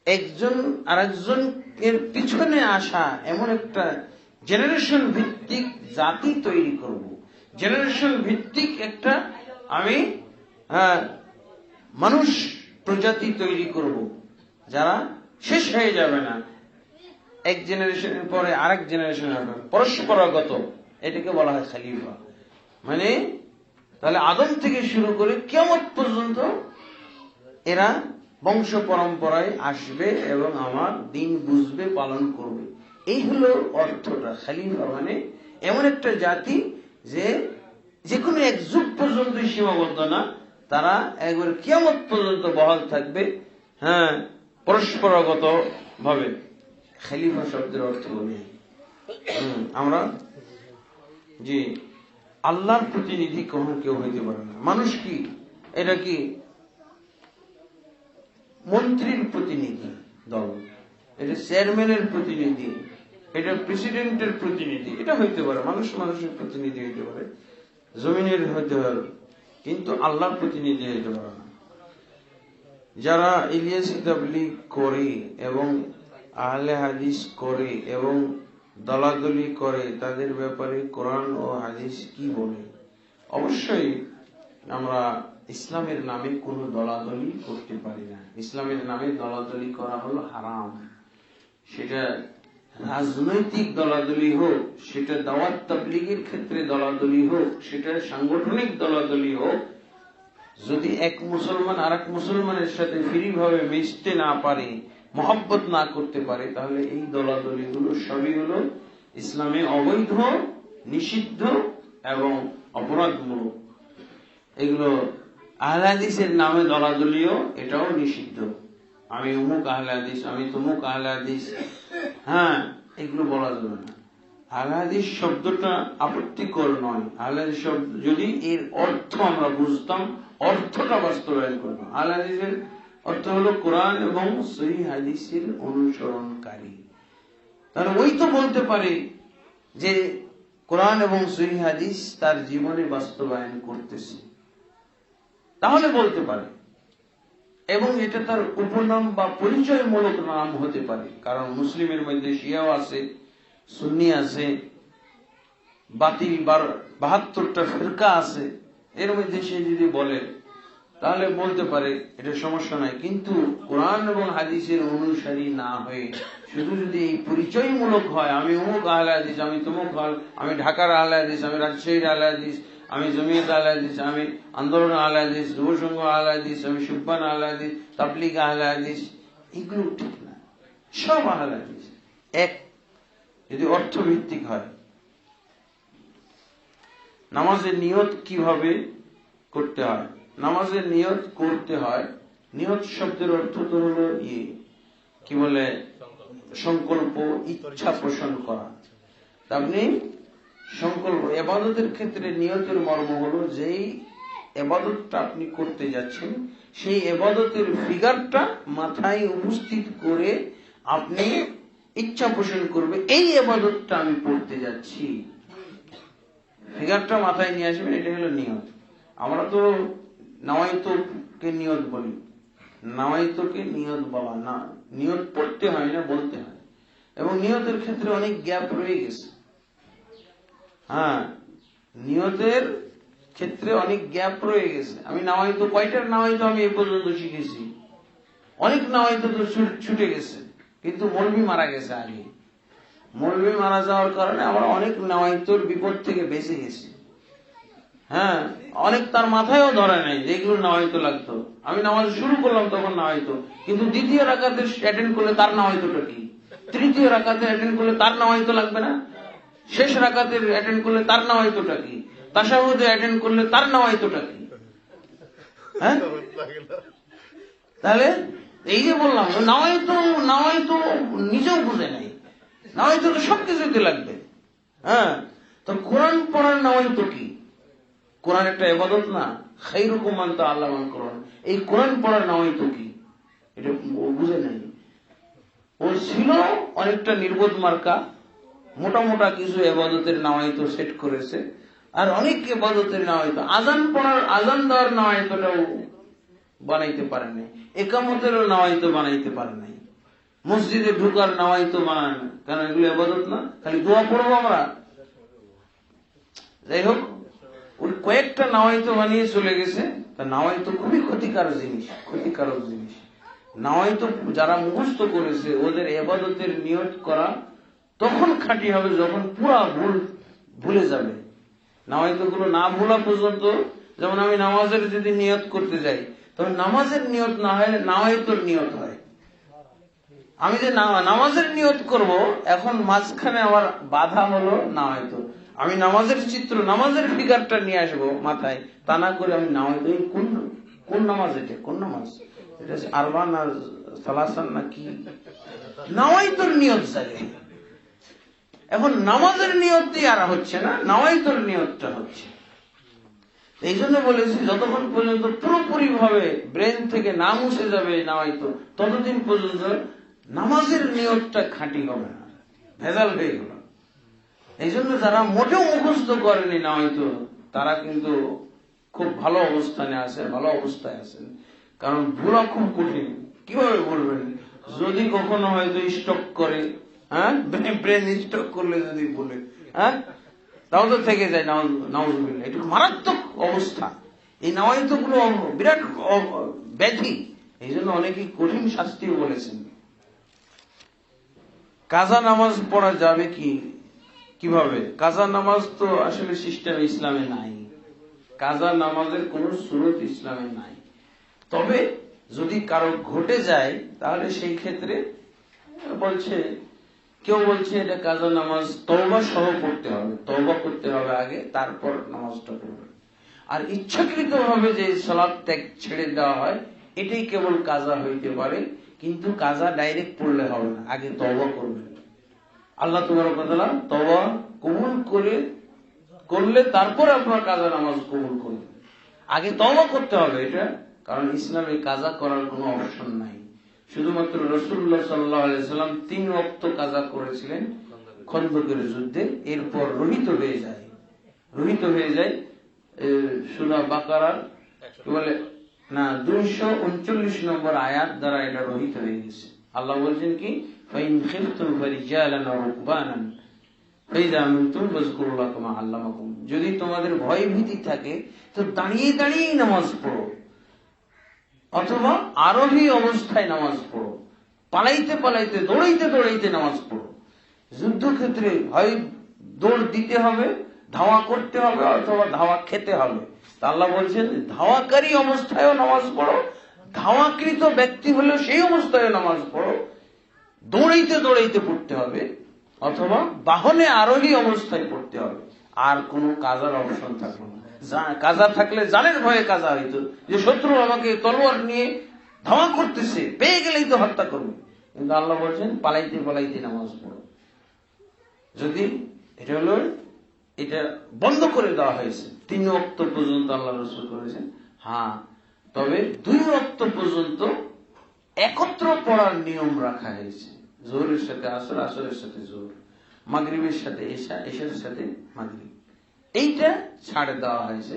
একজন আরেকজন এর পিছনে আসা, এমন একটা জেনারেশন ভিত্তিক জাতি তৈরি করব, জেনারেশন ভিত্তিক একটা আমি মানুষ প্রজাতি তৈরি করব, যারা শেষ হয়ে যাবে না, এক জেনারেশনের পরে আরেক জেনারেশন হবে, পরস্পরাগত। এটাকে বলা হয় খলিফা। মানে তাহলে আদম থেকে শুরু করে কিয়ামত পর্যন্ত এরা বংশ পরম্পরায় আসবে এবং আমার দিন বুঝবে, পালন করবে। এই হলো অর্থটা। খলিফা মানে এমন একটা জাতি যে কোনো এক যুগ পর্যন্ত সীমাবদ্ধ না, তারা একবার কিয়ামত পর্যন্ত বহাল থাকবে, হ্যাঁ, পরস্পরাগত ভাবে। খলিফা শব্দের অর্থ হলো আমরা জি আল্লাহর প্রতিনিধি কখনো কেউ হইতে পারে না। মানুষ কি? এটা কি মন্ত্রীর প্রতিনিধি দল, এটা চেয়ারম্যানের প্রতিনিধি, এটা প্রেসিডেন্টের প্রতিনিধি, এটা হইতে পারে। মানুষ মানুষের প্রতিনিধি হইতে পারে, জমিনের হইতে পারে, কিন্তু আল্লাহর প্রতিনিধি হইতে পারে না। যারা ইলিয়াসি তাবলীগ করে এবং আহলে হাদিস করে এবং দলাদলি করে, তাদের ব্যাপারে কোরআন ও হাদিস কি বলে? অবশ্যই আমরা ইসলামের নামে কোনো দলাদলি করতে পারি না। ইসলামের নামে দলাদলি করা হলো হারাম। সেটা রাজনৈতিক দলাদলি হোক, সেটা দাওয়াত তাবলীগের ক্ষেত্রে দলাদলি হোক, সেটা সাংগঠনিক দলাদলি হোক, যদি এক মুসলমান আর এক মুসলমানের সাথে ফ্রিভাবে মিশতে না পারে, মহব্বত না করতে পারে, তাহলে এই দলাদলিগুলো সবই হলো ইসলামে অবৈধ, নিষিদ্ধ এবং অপরাধমূলক। এগুলো আহলে হাদিসের নামে দলাদলিও এটাও নিষিদ্ধ। আমি অমুক আহলে হাদিস, আমি তমুক আহলে হাদিস, হ্যাঁ, এগুলো বলা যাবে না। আহলে হাদিস শব্দটা আপত্তিকর নয়। আহলে হাদিস শব্দ যদি এর অর্থ আমরা বুঝতাম, অর্থটা বাস্তবায়ন করতাম। আহলে হাদিসের অর্থ হলো কোরআন এবং সহিহ হাদিসের অনুসরণকারী। তাহলে ওই তো বলতে পারে যে কোরআন এবং সহিহ হাদিস তার জীবনে বাস্তবায়ন করতেছে, তাহলে বলতে পারে। এবং এটা তার উপনাম বা পরিচয়মূলক নাম হতে পারে। কারণ মুসলিমের মধ্যে শিয়াও আছে, সুন্নি আছে, বাতিল 72টা ফিরকা আছে। এর মধ্যে সে যদি বলে তাহলে বলতে পারে, এটা সমস্যা নাই। কিন্তু কোরআন এবং হাদিসের অনুসারী না হয়ে শুধু যদি এই পরিচয়মূলক হয়, আমি অমুক আহলে হাদিস, আমি তমুক, আমি ঢাকার আহলে হাদিস, আমি রাজশাহীর আহলে হাদিস, আমি জমিয়ত আহলে হাদিস, আমি আন্দোলন আহলে হাদিস, যুব সংঘ আহলে হাদিস, আমি সুবহান আহলে হাদিস, তাবলীগ আহলে হাদিস, এগুলো ঠিক না। সব আহলে হাদিস এক, যদি অর্থভিত্তিক হয়। নামাজের নিয়ত কিভাবে করতে হয়? নামাজের নিয়ত করতে হয়, নিয়ত শব্দের অর্থ তো হলো কি বলে, সংকল্প, ইচ্ছা পোষণ করা। আপনি সংকল্প, ইবাদতের ক্ষেত্রে নিয়তের মর্ম হলো যেই ইবাদতটা আপনি করতে যাচ্ছেন সেই ইবাদতের ফিগারটা মাথায় উপস্থিত করে আপনি ইচ্ছা পোষণ করবে, এই ইবাদতটা আমি করতে যাচ্ছি। ফিগারটা মাথায় নিয়ে আসবেন, এটা হলো নিয়ত। আমরা তো নাওয়াইতকে নিয়ত বলি, নাওয়াইতকে নিয়ত বলা না, নিয়ত পড়তে হয় না, বলতে হয়। এবং নিয়তের ক্ষেত্রে অনেক গ্যাপ রয়ে গেছে। হ্যাঁ, নিয়তের ক্ষেত্রে অনেক গ্যাপ রয়ে গেছে। আমি নাওয়াইতো, কয়টার নাওয়াইতো আমি এ পর্যন্ত শিখেছি? অনেক নাওয়াইতো তো ছুটে গেছে, কিন্তু মৌলভী মারা গেছে আগে। মৌলভী মারা যাওয়ার কারণে আমরা অনেক নাওয়াইতোর বিপদ থেকে বেঁচে গেছি। হ্যাঁ, অনেক তার মাথায়ও ধরে নাই যেগুলো নাওয়াইতো লাগতো। আমি নামাজ শুরু করলাম তখন নাওয়াইতো, কিন্তু দ্বিতীয় রাকাতে অ্যাটেন্ড করলে তার নাওয়াইতোটা কি, তৃতীয় রাকাতে অ্যাটেন্ড করলে তার নাওয়াইতো লাগবে না, শেষ রাকাতে অ্যাটেন্ড করলে তার নাওয়াইতোটা কি, তাশাহুদে অ্যাটেন্ড করলে তার নাওয়াইতোটা কি? হ্যাঁ, তাহলে এই যে বললাম নাওয়াইতো, নাওয়াইতো নিজেও বুঝে নাই, নাওয়াইতো সবকিছুতে লাগবে। হ্যাঁ, তো কোরআন পড়ার নাওয়াইতো কি? কোরআন একটা ইবাদত না? খায়রুকুম মান তাআল্লামাল কোরআন, এই কোরআন পড়ার নাওয়াইতো কি? এটা ও বুঝে নাই। ও ছিল অনেকটা নির্বোধ মার্কা, মোটা মোটা কিছু ইবাদতের নাওয়াইতো সেট করেছে, আর অনেক ইবাদতের নাওয়াইতো, আজান পড়ার, আজান দেওয়ার নাওয়াইতোটাও বানাইতে পারে নাই, ইকামতেরও নাওয়াইতো বানাইতে পারে নাই, মসজিদে ঢুকার নাওয়াইতো বানায় না। কেন? এগুলো ইবাদত না? খালি দোয়া পড়বো আমরা? যাই হোক, ওই কয়েকটা নাওয়াইতো বানিয়ে চলে গেছে। তা নাওয়াইতো খুবই ক্ষতিকারক জিনিস, ক্ষতিকারক জিনিস। নাওয়াইতো যারা মুখস্থ করেছে ওদের ইবাদতের নিয়ত করা তখন খাঁটি হবে যখন পুরা ভুলে যাবে। নাওয়াইতো গুলো না ভোলা পর্যন্ত, যেমন আমি নামাজের যদি নিয়ত করতে যাই তখন নামাজের নিয়ত না হয়, নাওয়াইতোর নিয়ত হয়। আমি যে নামাজের নিয়ত করব, এখন মাঝখানে আমার বাধা হলো নাওয়াইতো। আমি নামাজের চিত্র, নামাজের ফিগারটা নিয়ে আসবো মাথায়, তা না করে আমি নাওয়াইতো, কোন নামাজ, এটা কোন নামাজ, এটা আরবান আর সালাসান নাকি, নাওয়াইতোর নিয়ত জাগে। এখন নামাজের নিয়তই আর হচ্ছে না, নাওয়াইতোর নিয়তটা হচ্ছে। এই জন্য বলেছি যতক্ষণ পর্যন্ত পুরোপুরি ভাবে ব্রেন থেকে না মুছে যাবে নাওয়াইতো, ততদিন পর্যন্ত নামাজের নিয়তটা খাঁটি হবে না, ভেজাল হয়ে গেল। এই জন্য যারা মোটেও মুখস্থ করেনি নাওয়াইতো, তারা কিন্তু খুব ভালো অবস্থানে আছে, ভালো অবস্থায় আছেন। কারণ ভুলা খুব কঠিন। কিভাবে বলবেন? যদি কখনো হয়তো স্টক করে, হ্যাঁ, ব্রেন স্টক করলে যদি বলে, হ্যাঁ, তাও তো থেকে যায় নাউজুবিল্লাহ। এটা মারাত্মক অবস্থা। এই নাওয়াইতো গুলো বিরাট ব্যাধি। এই জন্য অনেকেই কঠিন শাস্তিও বলেছেন। কাজা নামাজ পড়া যাবে কিভাবে? কাজা নামাজ তো আসলে সিস্টেম ইসলামে নাই, কাজা নামাজের কোন সুরত ইসলামে নাই। তবে যদি কারো ঘটে যায় তাহলে সেই ক্ষেত্রে বলছে কেউ বলছে এটা কাজা নামাজ তওবা সহ পড়তে হবে, তওবা করতে হবে আগে, তারপর নামাজটা পড়বে। আর ইচ্ছাকৃত ভাবে যে সালাত ত্যাগ ছেড়ে দেওয়া হয় এটাই কেবল কাজা হইতে পারে, কিন্তু কাজা ডাইরেক্ট পড়লে হবে না, আগে তওবা করবে। আল্লাহ তাবারক ওয়া তাআলা তওবা কবুল করলে তারপর আপনার কাজা নামাজ কবুল করবে। আগে তওবা করতে হবে এটা, কারণ ইসলামে কাজা করার কোনো অপশন নাই। শুধুমাত্র রাসূলুল্লাহ সাল্লাল্লাহু আলাইহি সাল্লাম 3 ওয়াক্ত কাজা করেছিলেন খন্দকের যুদ্ধে, এরপর রহিত হয়ে যায় সূরা বাকারার বলে না 239 নম্বর আয়াত দ্বারা এটা রহিত হয়ে গেছে। আল্লাহ বলছেন কি, ফাইন খিফতুম ফারিজালান ওয়া রুকবানান ফাইযা আমিনতুম ফাযকুরুল্লাহ কামা আল্লামাকুম। যদি তোমাদের ভয় ভীতি থাকে তো দাঁড়িয়ে দাঁড়িয়ে নামাজ পড়ো, অথবা আরোহী অবস্থায় নামাজ পড়ো, পালাইতে পালাইতে দৌড়াইতে দৌড়াইতে নামাজ পড়ো। যুদ্ধক্ষেত্রে হয় দৌড় দিতে হবে, ধাওয়া করতে হবে, অথবা ধাওয়া খেতে হবে। তা আল্লাহ বলছেন ধাওয়াকারী অবস্থায়ও নামাজ পড়ো, ধাওয়াকৃত ব্যক্তি হলেও সেই অবস্থায় নামাজ পড়ো, দৌড়াইতে দৌড়াইতে পড়তে হবে, অথবা বাহনে আরোহী অবস্থায় পড়তে হবে। আর কোন কাজার অপশন থাকলো না। কাজা থাকলে জানের ভয়ে কাজা হইতো, যে শত্রু আমাকে তলোয়ার নিয়ে ধাওয়া করতেছে, পেয়ে গেলেই তো হত্যা করবে। কিন্তু আল্লাহ বলছেন পালাইতে পালাইতে নামাজ পড়ো। যদি এটা বন্ধ করে দেওয়া হয়েছে 3 ওয়াক্ত পর্যন্ত আল্লাহ রাসূল করেছেন, হ্যাঁ, তবে 2 ওয়াক্ত পর্যন্ত একত্র পড়ার নিয়ম রাখা হয়েছে। যোহরের সাথে আসর, আসরের সাথে যোহর, মাগরিবের সাথে এশা, এশার সাথে মাগরিব, এইটা ছাড়ে দেওয়া হয়েছে।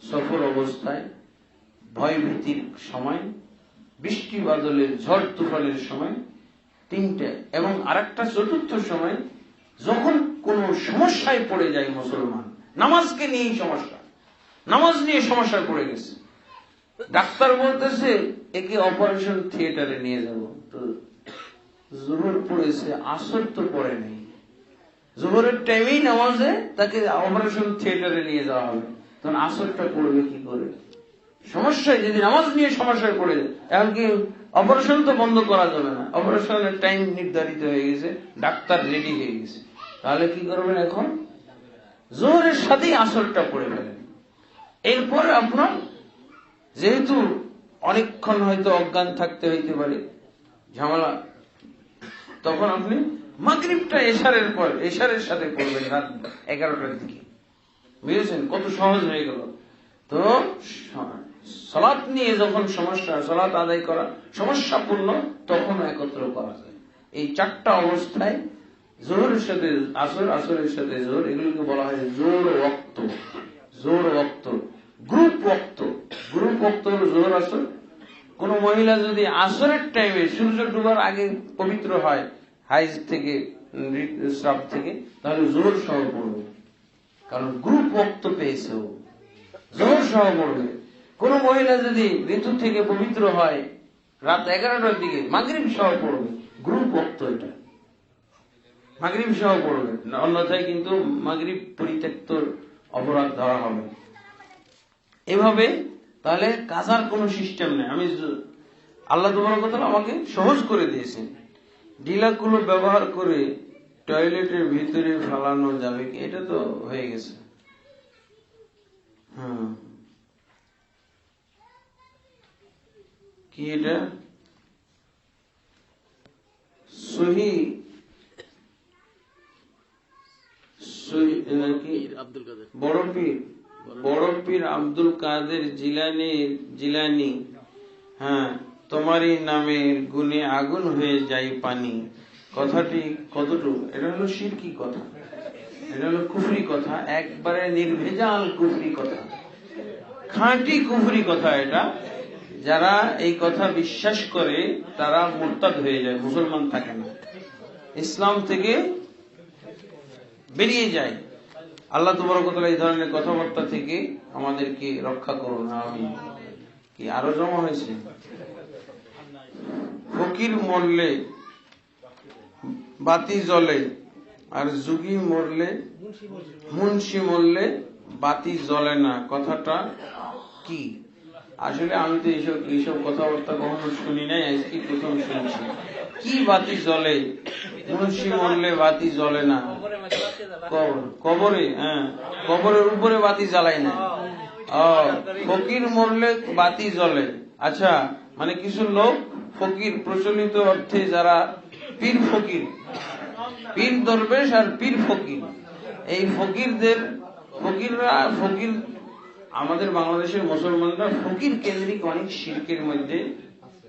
সফর অবস্থায়, ভয় ভীতির সময়, বৃষ্টি বাদলের ঝড় তুফানের সময় 3টে, এবং আরেকটা চতুর্থ সময় যখন কোন সমস্যায় পড়ে যায় মুসলমান, নামাজকে নিয়েই সমস্যা, নামাজ নিয়ে সমস্যায় পড়ে গেছে, ডাক্তার বলতেছে একে অপারেশন থিয়েটারে নিয়ে যাব, তো যোহর পড়েছে, আসর তো পড়ে নেই, যোহরের টাইমেই নামাজে তাকে অপারেশন থিয়েটারে নিয়ে যাওয়া হবে, তখন আসরটা পড়বে কি করে? সমস্যায়, যদি নামাজ নিয়ে সমস্যায় পড়ে যায়, এমনকি অপারেশন তো বন্ধ করা যাবে না, অপারেশনের টাইম নির্ধারিত হয়ে গেছে, ডাক্তার রেডি হয়ে গেছে, তাহলে কি করবেন? এখন যোহরের সাথেই আসরটা পড়ে ফেলেন। এরপর আপনার যেহেতু অনেকক্ষণ হয়তো অজ্ঞান থাকতে হইতে পারে, ঝামেলা, তখন আপনি মাগরিবটা এশারের পর, এশারের সাথে পড়বেন রাত 11টার দিকে। বুঝেছেন কত সহজ হয়ে গেল? তো সালাত নিয়ে যখন সমস্যা, সালাত আদায় করা সমস্যাপূর্ণ, তখন একত্র করা যায়। এই 4টা অবস্থায়, যোহরের সাথে আসর, আসরের সাথে যোহর, এগুলোকে বলা হয় জোর ওয়াক্ত, জোর ওয়াক্ত, গ্রুপ ওয়াক্ত। গ্রুপ ওয়াক্ত হলো যোহর আসর। কোন মহিলা যদি আসরের টাইমে সূর্য ডুবার আগে পবিত্র হয় হাইজ থেকে, ঋতুস্রাব থেকে, তাহলে যোহর সহ পড়বে, কারণ গ্রুপ ওয়াক্ত পেয়েছে, ও যোহর সহ পড়বে। কোন মহিলা যদি ঋতু থেকে পবিত্র হয় রাত 11টার দিকে, মাগরিব সহ পড়বে, গ্রুপ ওয়াক্ত এটা, মাগরিব সহ পড়বে, অন্যথায় কিন্তু মাগরিব পরিত্যক্ত অপরাধ ধরা হবে। এভাবে তাহলে কাজার কোনো সিস্টেম নেই। আমি আল্লাহ তাবারক ওয়া তাআলা আমাকে সহজ করে দিয়েছেন। ঢিলাগুলো ব্যবহার করে টয়লেটের ভিতরে ফেলানো যাবে কি? এটা তো হয়ে গেছে। কি এটা সহি বড় পীর আব্দুল কাদের জিলানী, হ্যাঁ, তোমারই নামের গুণে আগুন হয়ে যায় পানি, কথাটি কতটুকু? এটা হলো শিরকি কথা, এটা হলো কুফরি কথা, একবারে নির্ভেজাল কুফরি কথা, খাঁটি কুফরি কথা। এটা যারা এই কথা বিশ্বাস করে তারা মুরতাদ হয়ে যায়, মুসলমান থাকে না, ইসলাম থেকে বেরিয়ে যায়। আল্লাহ তাবারক ওয়া তাআলা এই ধরনের কথাবার্তা থেকে আমাদেরকে রক্ষা করুন, আমিন। কি আরো জমা হয়েছে? ফকির মরলে বাতি জ্বলে, আর যুগী মরলে, মুন্সি মরলে বাতি জ্বলে না, কথাটা কি? আসলে আমি তো এইসব কথাবার্তা কখনো শুনি নাই, আজকে প্রথম শুনছি। কি বাতি জ্বলে? মুন্সি মরলে বাতি জ্বলে না, কবরে, হ্যাঁ, কবরের উপরে বাতি জ্বালাই না। ফকির মরলে বাতি জ্বলে। আচ্ছা, মানে কিছু লোক ফকির, প্রচলিত অর্থে যারা পীর ফকির, পীর দরবেশ আর পীর ফকির, এই ফকিররা আমাদের বাংলাদেশের মুসলমানরা ফকির কেন্দ্রিক অনেক শিরকের মধ্যে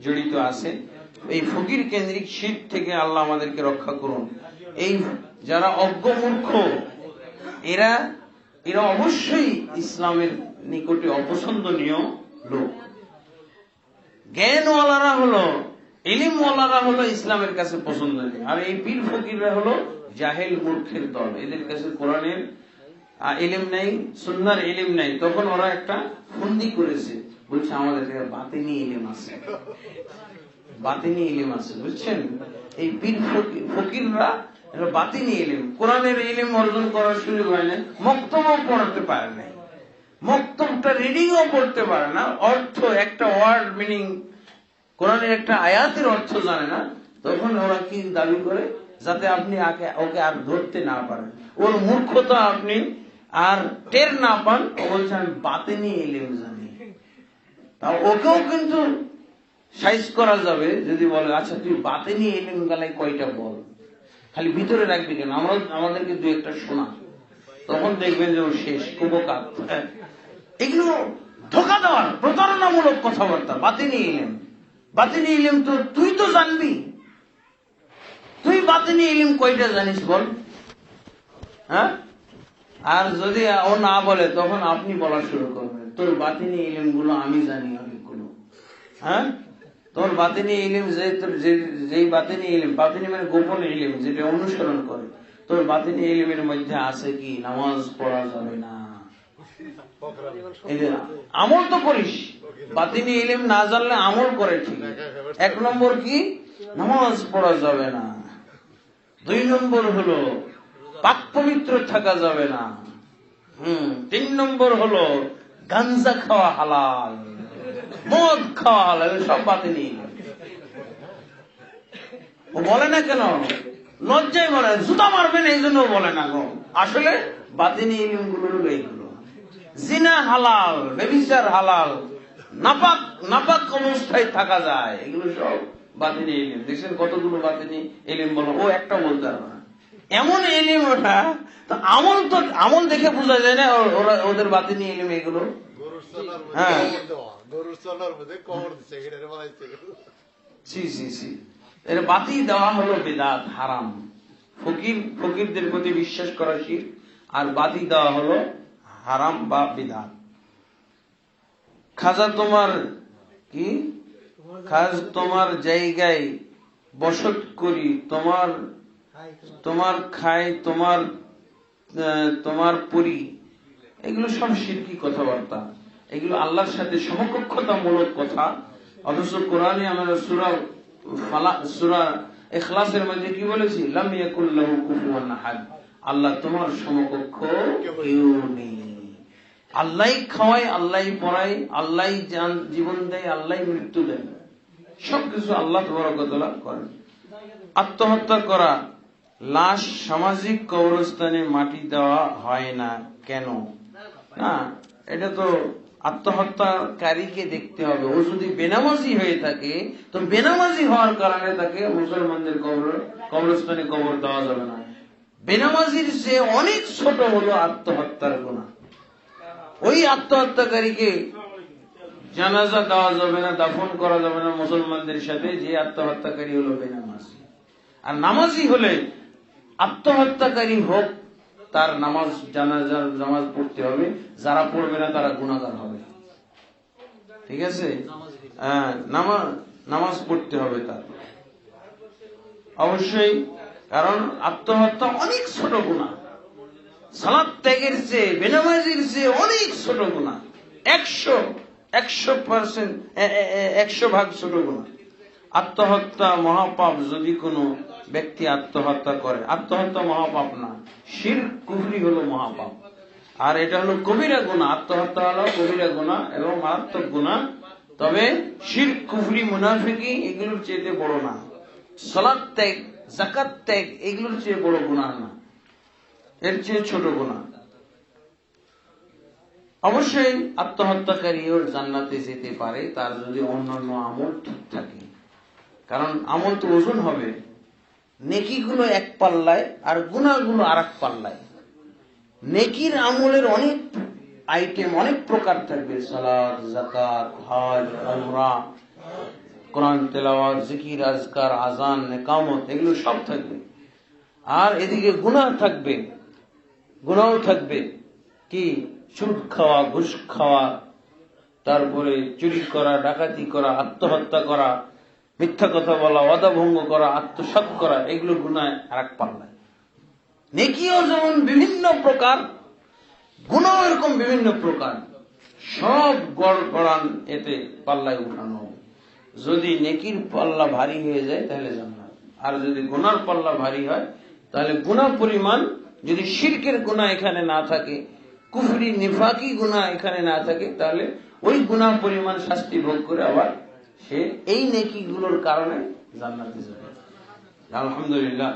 জড়িত আছে। এই ফকির কেন্দ্রিক শিরক থেকে আল্লাহ আমাদেরকে রক্ষা করুন। এই যারা অজ্ঞ মূর্খ, এরা অবশ্যই ইসলামের নিকটে অপছন্দনীয় লোক। জ্ঞানওয়ালারা হলো, ইলিমওয়ালারা হলো ইসলামের কাছে পছন্দনীয়, আর এই পীর ফকিররা হলো জাহেল মূর্খের দল। এদের কাছে কোরআনের ইলিম নাই, সুন্নাহর ইলিম নাই। তখন ওরা একটা ফন্দি করেছে, বলছে আমাদের বাতিনি ইলিম আছে, বাতিনি ইলিম আছে, বুঝছেন? এই পীর ফকিররা বাতিনি ইলিম, কোরআনের ইলিম অর্জন করার সুযোগ হয় না, মক্তবও পড়াতে পারে না, মক্তবটা রিডিংও পড়তে পারে না, অর্থ একটা ওয়ার্ড মিনিং, কোরআনের একটা আয়াতের অর্থ জানে না। তখন ওরা কি দাবি করে? যাতে আপনি ওকে আর ধরতে না পারেন, ওর মূর্খতা আপনি আর টের না পান। ও বলছে আমি বাতিনি ইলিম জানি। তা ওকেও কিন্তু সাইজ করা যাবে যদি বলে আচ্ছা তুই বাতিনি ইলিম গালাই কয়টা বল, খালি ভিতরে রাখবি কেন, আমাদেরকে দু একটা শোনা। তখন দেখবেন যে ও শেষ, কুবকাত। এগুলো ধোকা দেওয়ার প্রতারণামূলক কথাবার্তা। বাতিনি ইলিম, বাতিনি ইলিম তো তুই তো জানবি, তুই বাতিনি ইলিম কয়টা জানিস বল? হ্যাঁ, আর যদি ও না বলে তখন আপনি বলা শুরু করবেন, তোর বাতিনি ইলিম গুলো আমি জানি অনেকগুলো। হ্যাঁ, তোর বাতিনি ইলিম, যে তোর যেই বাতিনি ইলিম, বাতিনি মানে গোপন ইলিম যেটা অনুসরণ করে, তোর বাতিনি ইলিমের মধ্যে আছে কি নামাজ পড়া যাবে না। আমল তো করিস, বাতিনি ইলিম না জানলে আমল করে ঠিক। 1 নম্বর কি? নামাজ পড়া যাবে না। 2 নম্বর হলো পাক পবিত্র থাকা যাবে না। 3 নম্বর হলো গাঞ্জা খাওয়া হালাল, মদ খাওয়া হালাল, সব বাতিনি ইলিম। ও বলে না কেন? লজ্জায় বলে, জুতা মারবেন এই জন্য বলে না গো। আসলে বাতিনি ইলিম গুলো হলো এইগুলো। জিনা হালাল, ব্যভিচার হালাল, নাপাক অবস্থায় থাকা যায়, এগুলো সব বাতিনি ইলিম। দেখছেন কতগুলো বাতিনি ইলিম বলো, ও একটা বলতে পারবে না, এমন ইলিম ওটা। তো আমল দেখে বোঝা যায় না ওদের বাতিনি ইলিম এগুলো। হ্যাঁ, এর বাতি দেওয়া হলো বিদআত, হারাম। ফকিরদের প্রতি বিশ্বাস করা শিরক, আর বাতি দেওয়া হলো হারাম বা বিদআত। খাজা তোমার কি? তোমার জায়গায় বসত করি, তোমার খাই, তোমার পরি, এগুলো সব শিরকি কথাবার্তা। এগুলো আল্লাহর সাথে সমকক্ষতামূলক কথা। অথচ কোরআনে আমরা সূরা ইখলাসের মধ্যে কি বলেছি? লাম ইয়াকুল লাহু কুফুয়ান আহাদ, আল্লাহ তোমার সমকক্ষ কেউ নেই। আল্লাহই খাওয়ায়, আল্লাহই পড়ায়, আল্লাহই জীবন দেয়, আল্লাহই মৃত্যু দেয়, সবকিছু আল্লাহ তাবারক ওয়া তাআলা করেন। আত্মহত্যা করা, লাশ সামাজিক কবরস্থানে মাটি দেওয়া হয় না কেন? না, এটা তো আত্মহত্যাকারীকে দেখতে হবে। ও যদি বেনামাজি হয়ে থাকে, তো বেনামাজি হওয়ার কারণে তাকে মুসলমানদের কবরস্থানে কবর দেওয়া যাবে না। বেনামাজির চেয়ে অনেক ছোট হলো আত্মহত্যার গুনাহ। ওই আত্মহত্যাকারীকে জানাজা দেওয়া যাবে না, দাফন করা যাবে না মুসলমানদের সাথে, যে আত্মহত্যাকারী হলো বেনামাজি। আর নামাজি হলে আত্মহত্যাকারী হোক, তার নামাজ পড়তে হবে, যারা পড়বে না তারা গুনাহগার হবে। ঠিক আছে? নামাজ পড়তে হবে তার অবশ্যই, কারণ আত্মহত্যা অনেক ছোট গুনাহ। সালাত ত্যাগের চেয়ে, বেনামাজির চেয়ে অনেক ছোট গুনাহ, 100% ছোট গুনাহ। আত্মহত্যা মহাপাপ। যদি কোনো ব্যক্তি আত্মহত্যা করে, আত্মহত্যা মহাপাপ না, শিরক কুফরি হলো মহাপাপ। আর এটা হলো কবিরা গুনাহ। আত্মহত্যা হলো কবিরা গুনাহ এবং মারাত্মক গুনাহ। তবে শিরক, কুফরি, মুনাফিকি এগুলোর চেয়ে বড় না। সালাত ত্যাগ, যাকাত ত্যাগ এগুলোর চেয়ে বড় গুনাহ না, এর চেয়ে ছোট গুনাহ। অবশ্যই আত্মহত্যাকারীও জান্নাতে যেতে পারে তার যদি অন্যান্য আমল ঠিক থাকে, কারণ আমল তো ওজন হবে, নেকিগুলো এক পাল্লায় আর গুনাহগুলো আর এক পাল্লায়। নেকির আমলের অনেক আইটেম, অনেক প্রকার থাকবে, সালাত, যাকাত, হজ, উমরা, কোরআন তেলাওয়াত, জিকির, আজকার, আজান, ইকামত, এগুলো সব থাকবে। আর এদিকে গুনাহ থাকবে, গুনাহ থাকবে কি, সুদ খাওয়া, ঘুষ খাওয়া, তারপরে চুরি করা, ডাকাতি করা, আত্মহত্যা করা, মিথ্যা কথা বলা, ওয়াদা ভঙ্গ করা, আত্মসাৎ করা, এগুলো গুনাহ আর এক পাল্লায়। নেকিও যেমন বিভিন্ন প্রকার, গুনাহ এরকম বিভিন্ন প্রকার, সব গড় গড়ান এতে পাল্লায় উঠানো হবে। যদি নেকির পাল্লা ভারী হয়ে যায় তাহলে জান্নাত, আর যদি গুনার পাল্লা ভারী হয় তাহলে গুনাহ পরিমাণ, যদি শিরকের গুনাহ এখানে না থাকে, কুফরি নিফাকি গুনাহ এখানে না থাকে, তাহলে ওই গুনাহ পরিমাণ শাস্তি ভোগ করে আবার সে এই নেকিগুলোর কারণে জান্নাতে যাবে। আলহামদুলিল্লাহ।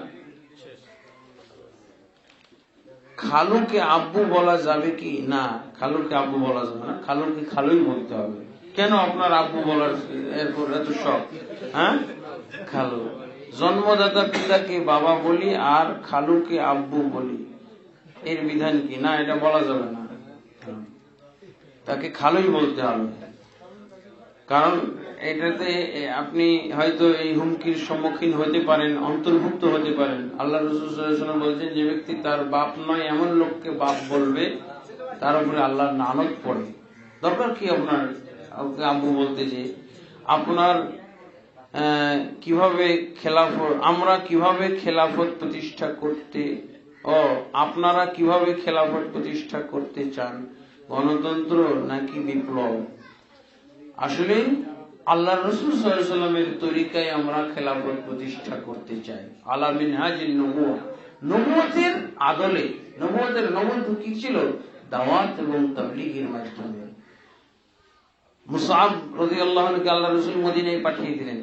খালুকে আব্বু বলা যাবে কি না? খালুকে আব্বু বলা যাবে না, খালুকে খালুই বলতে হবে। কেন আপনার আব্বু বলার এরপর এত শখ? হ্যাঁ, খালু। জন্মদাতা পিতাকে বাবা বলি আর খালুকে আব্বু বলি, এর বিধান কি? না, এটা বলা যাবে না, তাকে খালুই বলতে হবে। কারণ এটাতে আপনি হয়তো এই হুমকির সম্মুখীন হতে পারেন, অন্তর্ভুক্ত হতে পারেন। আল্লাহ রাসূল সাল্লাল্লাহু আলাইহি ওয়াসাল্লাম বলেছেন, যে ব্যক্তি তার বাপ নয় এমন লোককে বাপ বলবে, তার উপরে আল্লাহর লানত পড়ে। দরকার কি আপনার আব্বু বলতে? যে আপনার কিভাবে খেলাফত, আমরা কিভাবে খেলাফত প্রতিষ্ঠা করতে, আপনারা কিভাবে খেলাফত প্রতিষ্ঠা করতে চান, গণতন্ত্র নাকি বিপ্লব? আসলে আল্লাহ রাসূল সাল্লাল্লাহু আলাইহি ওয়াসাল্লামের তরিকায় আমরা খেলাফত প্রতিষ্ঠা করতে চাই, আলা মিনহাজিন নবুওয়া, নবুয়তের আদলে। নবুয়ত কি ছিল? দাওয়াত এবং তাবলীগের মাধ্যমে। মুসআব রাদিয়াল্লাহু আনহুকে আল্লাহ রাসূল মদিনায় পাঠিয়ে দিলেন,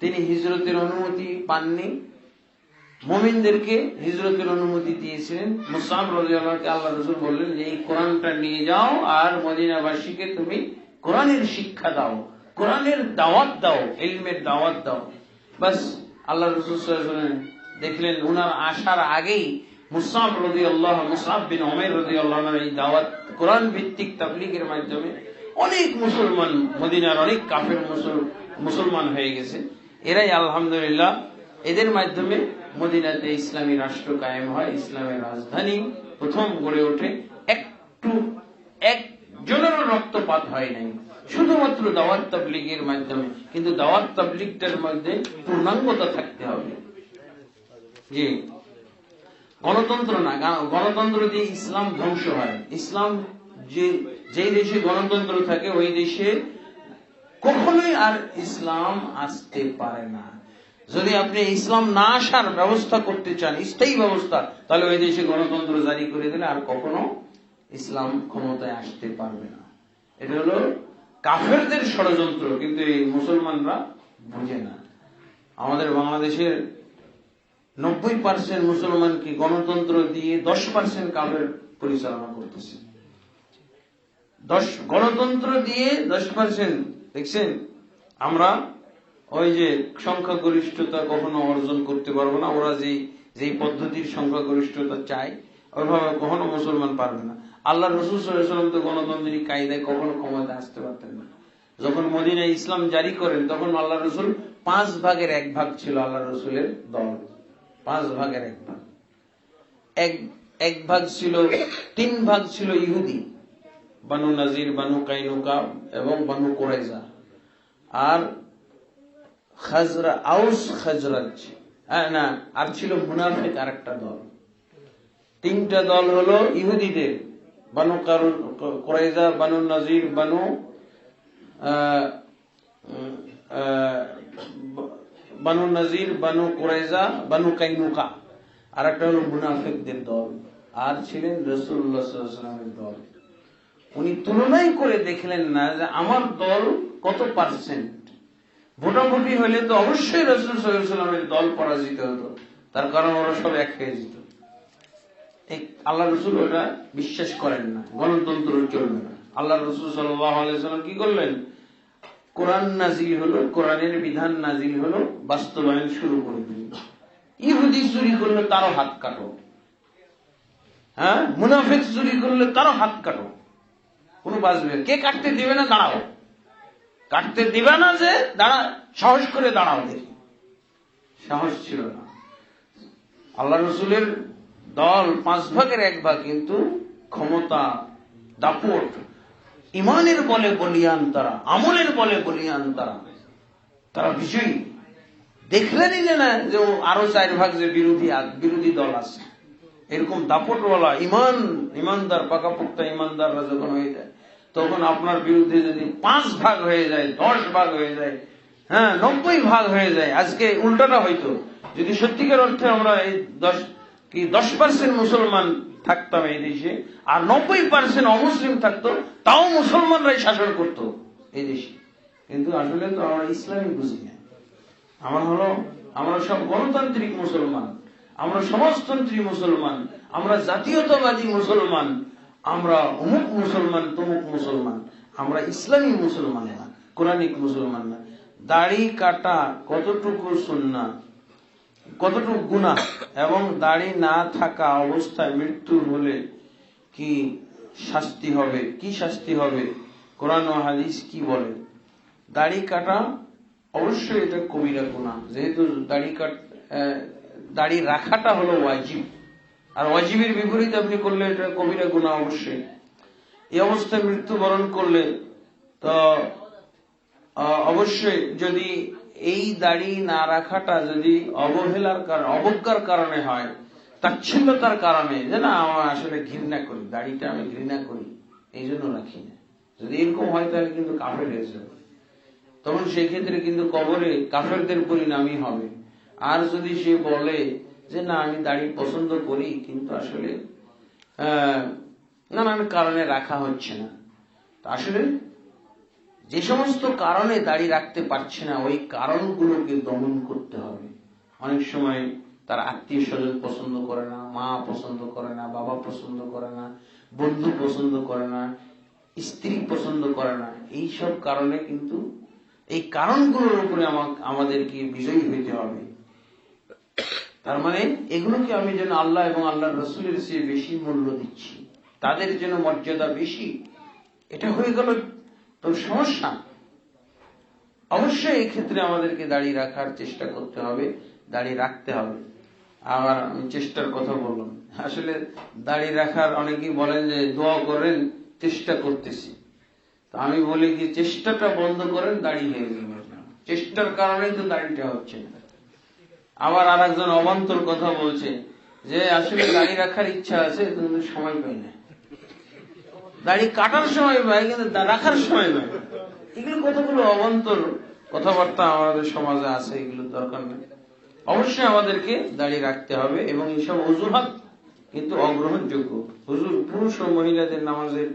তিনি হিজরতের অনুমতি পাননি, মুমিনদেরকে হিজরতের অনুমতি দিয়েছিলেন। মুসআব রাদিয়াল্লাহু আনহুকে আল্লাহ রাসূল বললেন যে এই কোরআনটা নিয়ে যাও আর মদিনাবাসীকে তুমি কোরআনের শিক্ষা দাও, কোরআনের দাওয়াত দাও, ইলমের দাওয়াত দাও। বাস আল্লাহ রাসূল সাল্লাল্লাহু আলাইহি ওয়াসাল্লাম দেখলেন উনার আসার আগেই মুসআব বিন উমাইর রাদিয়াল্লাহু আনহু এই দাওয়াত, কোরআন ভিত্তিক তাবলীগের মাধ্যমে অনেক মুসলমান, মদিনার অনেক কাফের মুসলমান হয়ে গেছে। এরাই আলহামদুলিল্লাহ, এদের মাধ্যমে মদিনাতে ইসলামী রাষ্ট্র কায়েম হয়, ইসলামের রাজধানী প্রথম গড়ে ওঠে। একজনেরও রক্তপাত হয় নাই, শুধুমাত্র দাওয়াত তাবলীগের মাধ্যমে। কিন্তু দাওয়াত তাবলীগটার মধ্যে পূর্ণাঙ্গতা থাকতে হবে। জি, গণতন্ত্র না, গণতন্ত্র দিয়ে ইসলাম ধ্বংস হয়। ইসলাম যে দেশে গণতন্ত্র থাকে ওই দেশে কখনোই আর ইসলাম আসতে পারে না। যদি আপনি ইসলাম না আসার ব্যবস্থা করতে চান, স্থায়ী ব্যবস্থা, তাহলে ওই দেশে গণতন্ত্র জারি করে দিলে আর কখনো ইসলাম ক্ষমতায় আসতে পারবে না। এটা হলো কাফেরদের ষড়যন্ত্র, কিন্তু এই মুসলমানরা বুঝে না। আমাদের বাংলাদেশের 90% মুসলমানকে গণতন্ত্র দিয়ে 10% কাফের পরিচালনা করতেছে। গণতন্ত্র দিয়ে 10%, দেখছেন? আমরা ওই যে সংখ্যাগরিষ্ঠতা কখনো অর্জন করতে পারবো না। ওরা যেই পদ্ধতির সংখ্যাগরিষ্ঠতা চায় ওইভাবে কখনো মুসলমান পারবে না। আল্লাহ রাসূল সাল্লাল্লাহু আলাইহি ওয়াসাল্লাম তো গণতান্ত্রিক কায়দায় কখনো ক্ষমতায় আসতে পারতেন না। যখন মদিনায় ইসলাম জারি করেন তখন আল্লাহ রাসূল 5/1 ছিল আল্লাহ রাসূলের দল। 5/1 এক ভাগ ছিল, 3 ভাগ ছিল ইহুদি, বানু নাজির, বানু কাইনুকা এবং বানু কুরাইজা, আর আউস খাজরাজ, না, আর ছিল মুনাফিক আরেকটা দল। 3টা দল হলো ইহুদিদের, বানু কুরাইজা, বানু নাজির, বানু কুরাইজা, বানু কাইনুকা, আর একটা হলো মুনাফিকদের দল, আর ছিলেন রাসূলুল্লাহ সাল্লাল্লাহু আলাইহি ওয়াসাল্লামের দল। উনি তুলনাই করে দেখলেন না যে আমার দল কত পার্সেন্ট, ভোটাভুটি হলে তো অবশ্যই রাসূল সাল্লাল্লাহু আলাইহি ওয়াসাল্লামের দল পরাজিত হতো, তার কারণ ওরা সব এক হয়ে যেত। আল্লাহ রসুল ওটা বিশ্বাস করেন না, গণতন্ত্র চলবে না। আল্লাহ রসুল সাল্লাল্লাহু আলাইহি ওয়াসাল্লাম কি করলেন? কোরআন নাজিল হলো, কোরআনের বিধান নাজিল হলো, বাস্তবায়ন শুরু করে দিলেন। ইহুদি চুরি করলে তারও হাত কাটো, হ্যাঁ, মুনাফিক চুরি করলে তারও হাত কাটো, কোনো বাঁচবে? কে কাটতে দিবে না? দাঁড়াও, কাটতে দিবে না যে দাঁড়া, সাহস করে দাঁড়াও। দেখি সাহস ছিল না। আল্লাহ রসুলের দল 5 ভাগের 1 ভাগ, কিন্তু ক্ষমতা, দাপট, ইমানের বলে বলিয়ান তারা, আমলের বলে বলিয়ান তারা, তারা বিজয়ী। দেখলেনই না যে আরো 4 ভাগ যে বিরোধী দল আছে, এরকম দাপটওয়ালা ইমানদার, পাকাপোক্তা ইমানদাররা যখন হয়ে যায়, তখন আপনার বিরুদ্ধে যদি 5 ভাগ হয়ে যায়, 10 ভাগ হয়ে যায়, হ্যাঁ 90 ভাগ হয়ে যায়। আজকে উল্টাটা হইতো, যদি সত্যিকার অর্থে আমরা এই 10% মুসলমান থাকতাম এই দেশে, আর 90% অমুসলিম থাকতো, তাও মুসলমানরাই শাসন করতো এই দেশে। কিন্তু আসলে তো আমরা ইসলামই বুঝি না। আমরা সব গণতান্ত্রিক মুসলমান, আমরা সমাজতন্ত্রী মুসলমান, আমরা জাতীয়তাবাদী মুসলমান, আমরা অমুক মুসলমান, তমুক মুসলমান, আমরা ইসলামী মুসলমান না, কোরআনিক মুসলমান না। দাড়ি কাটা কতটুকু সুন্নাহ, কতটুকু গুনাহ, এবং দাড়ি না থাকা অবস্থায় মৃত্যু হলে কি শাস্তি হবে, কি শাস্তি হবে, কোরআন ও হাদিস কি বলে? দাড়ি কাটা অবশ্যই এটা কবিরা গুনাহ, যেহেতু দাড়ি রাখাটা হলো ওয়াজিব, আর ওয়াজিবের বিপরীতে আপনি করলে এটা কবিরা গুনাহ অবশ্যই। এই অবস্থায় মৃত্যুবরণ করলে তো অবশ্যই, যদি এই দাড়ি না রাখাটা যদি অবজ্ঞার কারণে হয়, তাচ্ছিল্যতার কারণে, যে না আমার আসলে ঘৃণা করি, দাড়িটা আমি ঘৃণা করি এই জন্য রাখি না, যদি এরকম হয় তাহলে কিন্তু কাফের হয়ে যাবে, তখন সেই ক্ষেত্রে কিন্তু কবরে কাফেরদের পরিণামই হবে। আর যদি সে বলে যে না আমি দাড়ি পছন্দ করি, কিন্তু আসলে নানান কারণে রাখা হচ্ছে না, আসলে যে সমস্ত কারণে দাড়ি রাখতে পারছে না, ওই কারণগুলোকে দমন করতে হবে। অনেক সময় তার আত্মীয় স্বজন পছন্দ করে না, মা পছন্দ করে না, বাবা পছন্দ করে না, বন্ধু পছন্দ করে না, স্ত্রী পছন্দ করে না, এই সব কারণে কিন্তু এই কারণগুলোর উপরে আমাদেরকে বিজয়ী হইতে হবে। তার মানে এগুলোকে আমি যেন আল্লাহ এবং আল্লাহ রসুলের চেয়ে বেশি মূল্য দিচ্ছি, তাদের যেন মর্যাদা বেশি, এটা হয়ে গেল তো সমস্যা। অবশ্যই এই ক্ষেত্রে আমাদেরকে দাড়ি রাখার চেষ্টা করতে হবে, দাড়ি রাখতে হবে। আবার আমি চেষ্টার কথা বললাম, আসলে দাড়ি রাখার অনেকেই বলেন যে দোয়া করেন, চেষ্টা করতেছি। তো আমি বলি কি, চেষ্টাটা বন্ধ করেন, দাড়ি হয়ে গেল। চেষ্টার কারণেই তো দাড়িটা হচ্ছে না। আবার আর একজন অবান্তর কথা বলছে যে আসলে দাড়ি রাখার ইচ্ছা আছে, কিন্তু সময় পাই না। দাড়ি কাটার সময় পাই, কিন্তু রাখার সময় পাই। এগুলো কতগুলো অবান্তর কথাবার্তা আমাদের সমাজে আছে, এগুলো দরকার নেই। অবশ্যই আমাদেরকে দাড়ি রাখতে হবে, এবং এইসব অজুহাত কিন্তু অগ্রহণযোগ্য। হুজুর, পুরুষ ও মহিলাদের নামাজের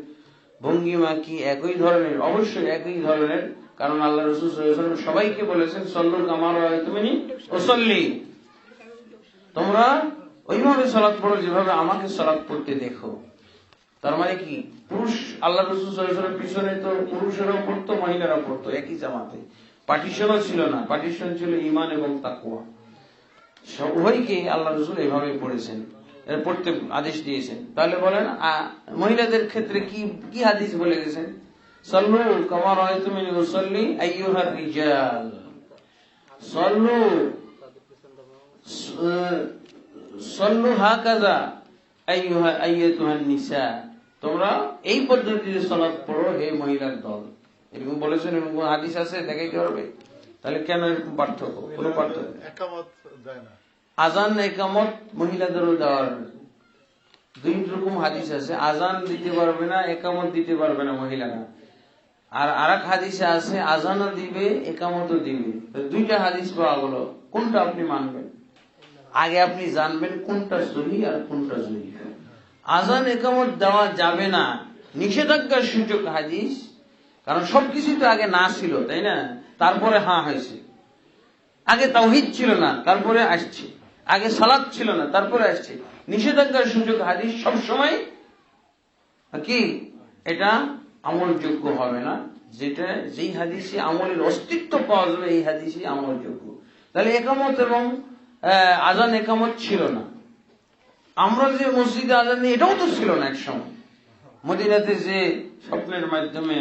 ভঙ্গিমা কি একই ধরনের? অবশ্যই একই ধরনের, কারণ আল্লাহ রাসূল সাল্লাল্লাহু আলাইহি ওয়াসাল্লাম সবাইকে বলেছেন সল্লু কামা রাআইতুমুনি উসাল্লি, তোমরা ওইভাবে সালাত পড়ো যেভাবে আমাকে সালাত পড়তে দেখো। তার মানে কি, পুরুষ আল্লাহ রাসূল সাল্লাল্লাহু আলাইহি ওয়াসাল্লাম পিছনে তো পুরুষেরাও পড়তো, মহিলারাও পড়তো একই জামাতে। পার্টিশনও ছিল না, পার্টিশন ছিল ঈমান এবং তাকওয়া। উভয়কে আল্লাহ রাসূল এভাবে পড়েছেন, পড়তে আদেশ দিয়েছেন। তাহলে বলেন মহিলাদের ক্ষেত্রে কি হাদিস বলে গেছেন? সাল্লু কামা রাআইতুমুনি উসাল্লি আইয়ুহার রিজাল, সাল্লু হাকাযা আইয়াতুহান নিসা, তোমরা এই পদ্ধতিতে সালাত পড়ো হে মহিলার দল। এরকম বলেছেন, এরকম হাদিস আছে দেখাইতে পারবে? তাহলে কেন এরকম পার্থক্য? কোনো পার্থক্য? আজান একামত মহিলাদেরও দেওয়ার 2 রকম হাদিস আছে। আজান দিতে পারবে না, একামত দিতে পারবে না মহিলারা। আর আরেক হাদিসে আছে আজানও দিবে, একামতও দিবে। 2টা হাদিস পাওয়া গেল, কোনটা আপনি মানবেন? আগে আপনি জানবেন কোনটা সহিহ আর কোনটা জয়ীফ। আজান একামত দেওয়া যাবে না, নিষেধাজ্ঞার সূচক হাদিস, কারণ সবকিছু তো আগে না ছিল, তাই না? তারপরে হ্যাঁ হয়েছে। আগে তাওহীদ ছিল না, তারপরে আসছে। আগে সালাত ছিল না, তারপরে আসছে। নিষেধাজ্ঞার সুযোগ হাদিস সবসময় কি এটা আমলযোগ্য হবে না। যেই হাদিসে আমলের অস্তিত্ব পাওয়া যাবে এই হাদিসে আমলযোগ্য। তাহলে একামত এবং আজান একামত ছিল না। আমরা যে মসজিদে আজান দিই এটাও তো ছিল না একসময়। মদিনাতে যে স্বপ্নের মাধ্যমে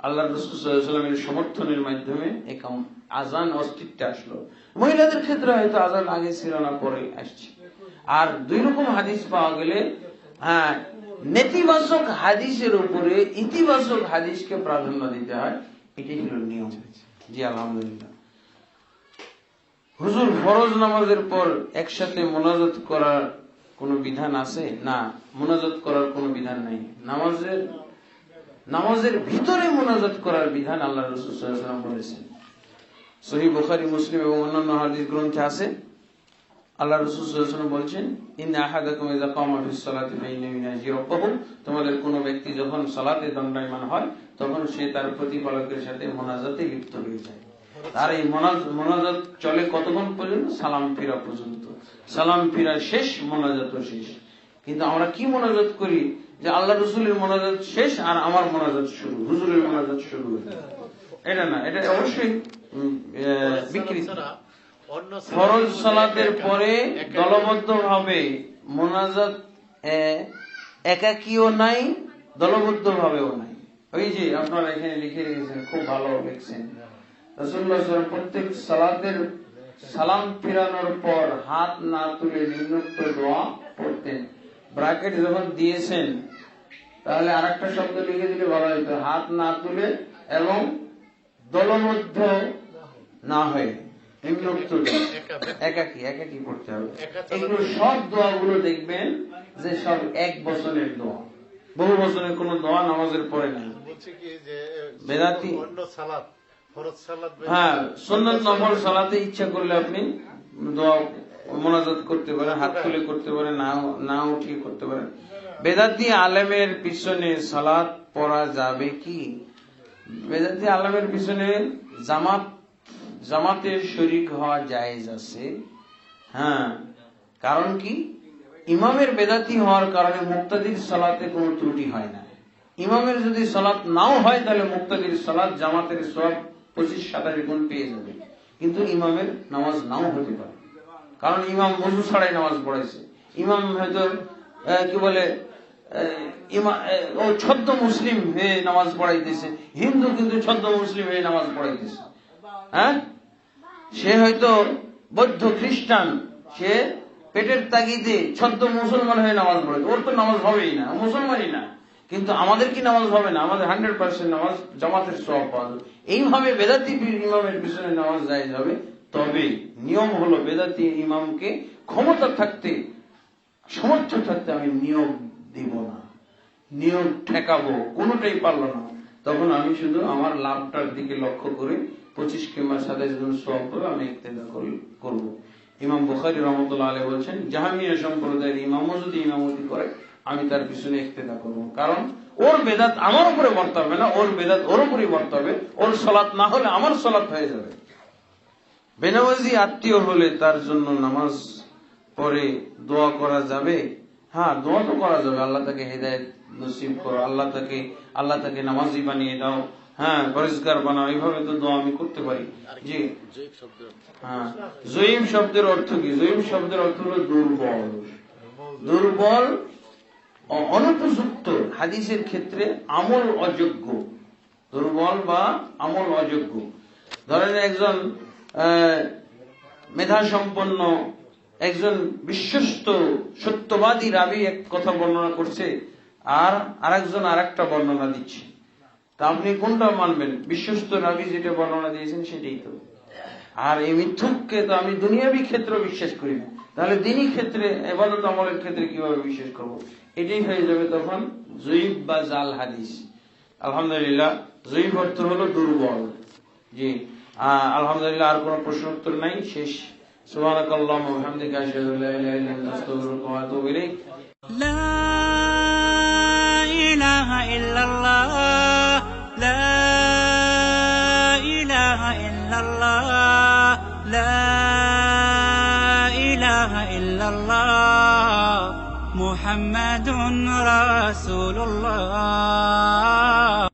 আল্লাহ রাসূল সাল্লাল্লাহু আলাইহি ওয়াসাল্লামের সমর্থনের মাধ্যমে আজান অস্তিত্বে আসলো। মহিলাদের ক্ষেত্রে হয়তো আজান আগে ছিল না, পরে আসছে। আর দুই রকম হাদিস পাওয়া গেলে নেতিবাচক হাদিসের উপরে ইতিবাচক হাদিসকে প্রাধান্য দিতে হয়, এটাই হলো নিয়ম। জি আলহামদুলিল্লাহ। হুজুর, ফরজ নামাজের পর একসাথে মোনাজাত করার কোনো বিধান আছে? না, মোনাজাত করার কোনো বিধান নাই। নামাজের ভিতরে মোনাজাত করার বিধান আল্লাহ রাসূল সাল্লাল্লাহু আলাইহি ওয়াসাল্লাম বলেছেন। সহিহ বুখারী, মুসলিম এবং অন্যান্য হাদিস গ্রন্থে আছে, আল্লাহ রাসূল সাল্লাল্লাহু আলাইহি ওয়াসাল্লাম বলেছেন, ইন্না আহাদাকুম ইযা কামা ফিস সালাতি ফাইন্নাহু রাব্বাহু, তোমাদের কোন ব্যক্তি যখন সালাতে দণ্ডায়মান হয় তখন সে তার প্রতিপালকের সাথে মোনাজাতে লিপ্ত হয়ে যায়। আর এই মোনাজাত চলে কতক্ষণ পর্যন্ত? সালাম ফিরা পর্যন্ত। সালাম ফিরা শেষ, মোনাজাতও শেষ। কিন্তু আমরা কি মোনাজাত করি যে আল্লাহ রাসূলের মোনাজাত শেষ আর আমার মোনাজাত শুরু, হুজুরের মোনাজাত শুরু। এটা না, এটা অবশ্যই বিকৃত। ফরজ সালাতের পরে দলবদ্ধভাবে মোনাজাত একাকীও নাই, দলবদ্ধভাবেও নাই। ওই যে আপনারা এখানে লিখে রেখেছেন, খুব ভালো লিখছেন। রাসূলুল্লাহ সাল্লাল্লাহু আলাইহি ওয়াসাল্লাম প্রত্যেক সালাতের সালাম ফিরানোর পর হাত না তুলে নিম্নোক্ত দোয়া পড়তেন। ব্র্যাকেট যখন দিয়েছেন তাহলে আরেকটা শব্দ লিখে দিলে ভালো হতো, হাত না তুলে এবং দলবদ্ধ না হয়ে নিম্নোক্ত একাকী পড়তে হবে। এগুলো সব দোয়াগুলো দেখবেন যে সব এক বছরের দোয়া, বহু বছরের কোন দোয়া নামাজের পরে নাই। বেদাতি সুন্নাত নফল সালাতে ইচ্ছা করলে আপনি দোয়া মোনাজাত করতে পারেন, হাত তুলে করতে পারেন, না উঠিয়ে করতে পারেন। বেদাতি আলেমের পিছনে সালাত পড়া যাবে কি? বেদাতি আলেমের পিছনে জামাতের শরীক হওয়া জায়েজ আছে। হ্যাঁ, কারণ কি? ইমামের বেদাতি হওয়ার কারণে মুক্তাদির সালাতে কোনো ত্রুটি হয় না। ইমামের যদি সালাত নাও হয় তাহলে মুক্তাদির সালাত জামাতের সওয়াব 25-27 গুণ পেয়ে যাবে। কিন্তু ইমামের নামাজ নাও হতে পারে, কারণ ইমাম ওযু ছাড়াই নামাজ পড়াইছে। ইমাম হয়তো কি বলে ও ছদ্ম মুসলিম হয়ে নামাজ পড়াইতেছে, হিন্দু কিন্তু ছদ্ম মুসলিম হয়ে নামাজ পড়াইতেছে। হ্যাঁ, সে হয়তো বৌদ্ধ খ্রিস্টান, সে পেটের তাগিদে ছদ্ম মুসলমান হয়ে নামাজ পড়াইছে। ওর তো নামাজ হবেই না, মুসলমানই না। কিন্তু আমাদের কি নামাজ হবে না? আমাদের 100% নামাজ জামাতের সওয়াব পাওয়া যাবে। এইভাবে বেদাতি ইমামের পিছনে নামাজ জায়েজ হবে। তবে নিয়ম হলো, বেদাতি ইমামকে ক্ষমতা থাকতে, সমর্থ থাকতে আমি নিয়োগ দিব না, নিয়োগ ঠেকাবো, কোনোটাই পারলো না, তখন আমি শুধু আমার লাভটার দিকে লক্ষ্য করে 25 কিংবা 27 জন সওয়াব করে আমি ইক্তেদা করব। ইমাম বুখারী রাহমাতুল্লাহ আলাইহি বলেছেন, জাহামিয়া সম্প্রদায়ের ইমামও যদি ইমামতি করে আমি তার পিছনে ইক্তেদা করব, কারণ ওর বেদাত আমার উপরে বর্তাবে না, ওর বেদাত ওর উপরেই বর্তাবে। ওর সালাত না হলে আমার সালাত হয়ে যাবে। বেনামাজি আত্মীয় হলে তার জন্য নামাজ পড়ে দোয়া করা যাবে? হ্যাঁ, দোয়া তো করা যাবে। আল্লাহ তাকে হেদায়েত নসিব করো, আল্লাহ তাকে নামাজি বানিয়ে দাও, হ্যাঁ, পরিষ্কার বানাও, এইভাবে তো দোয়া আমি করতে পারি। জি হ্যাঁ, জয়ীফ শব্দের অর্থ কি? জয়ীফ শব্দের অর্থ হলো দুর্বল, অনুপযুক্ত, হাদিসের ক্ষেত্রে আমল অযোগ্য, দুর্বল বা আমল অযোগ্য। ধরেন একজন মেধা সম্পন্ন, একজন বিশ্বস্ত সত্যবাদী রাবী এক কথা বর্ণনা করছে, আর আরেকজন আরেকটা বর্ণনা দিচ্ছে। তা আপনি কোনটা মানবেন? বিশ্বস্ত রাবী যেটা বর্ণনা দিয়েছেন সেটাই তো। আর এই মিথ্যুককে তো আমি দুনিয়াবী ক্ষেত্রে বিশ্বাস করি না, তাহলে দিনী ক্ষেত্রে, ইবাদত আমলের ক্ষেত্রে কিভাবে বিশ্বাস করব? এটাই হয়ে যাবে তখন জয়ীফ বা জাল হাদিস। আলহামদুলিল্লাহ, জয়ীফ অর্থ হলো দুর্বল। জি আলহামদুলিল্লাহ, আর কোন প্রশ্ন উত্তর নাই, শেষ। সুবহানাকাল্লাহুম্মা ওয়া বিহামদিকা আশহাদু আল্লা ইলাহা ইল্লা আনতা আস্তাগফিরুকা ওয়া আতুবু ইলাইক। লা ইলাহা ইল্লাল্লাহ, লা محمد رسول الله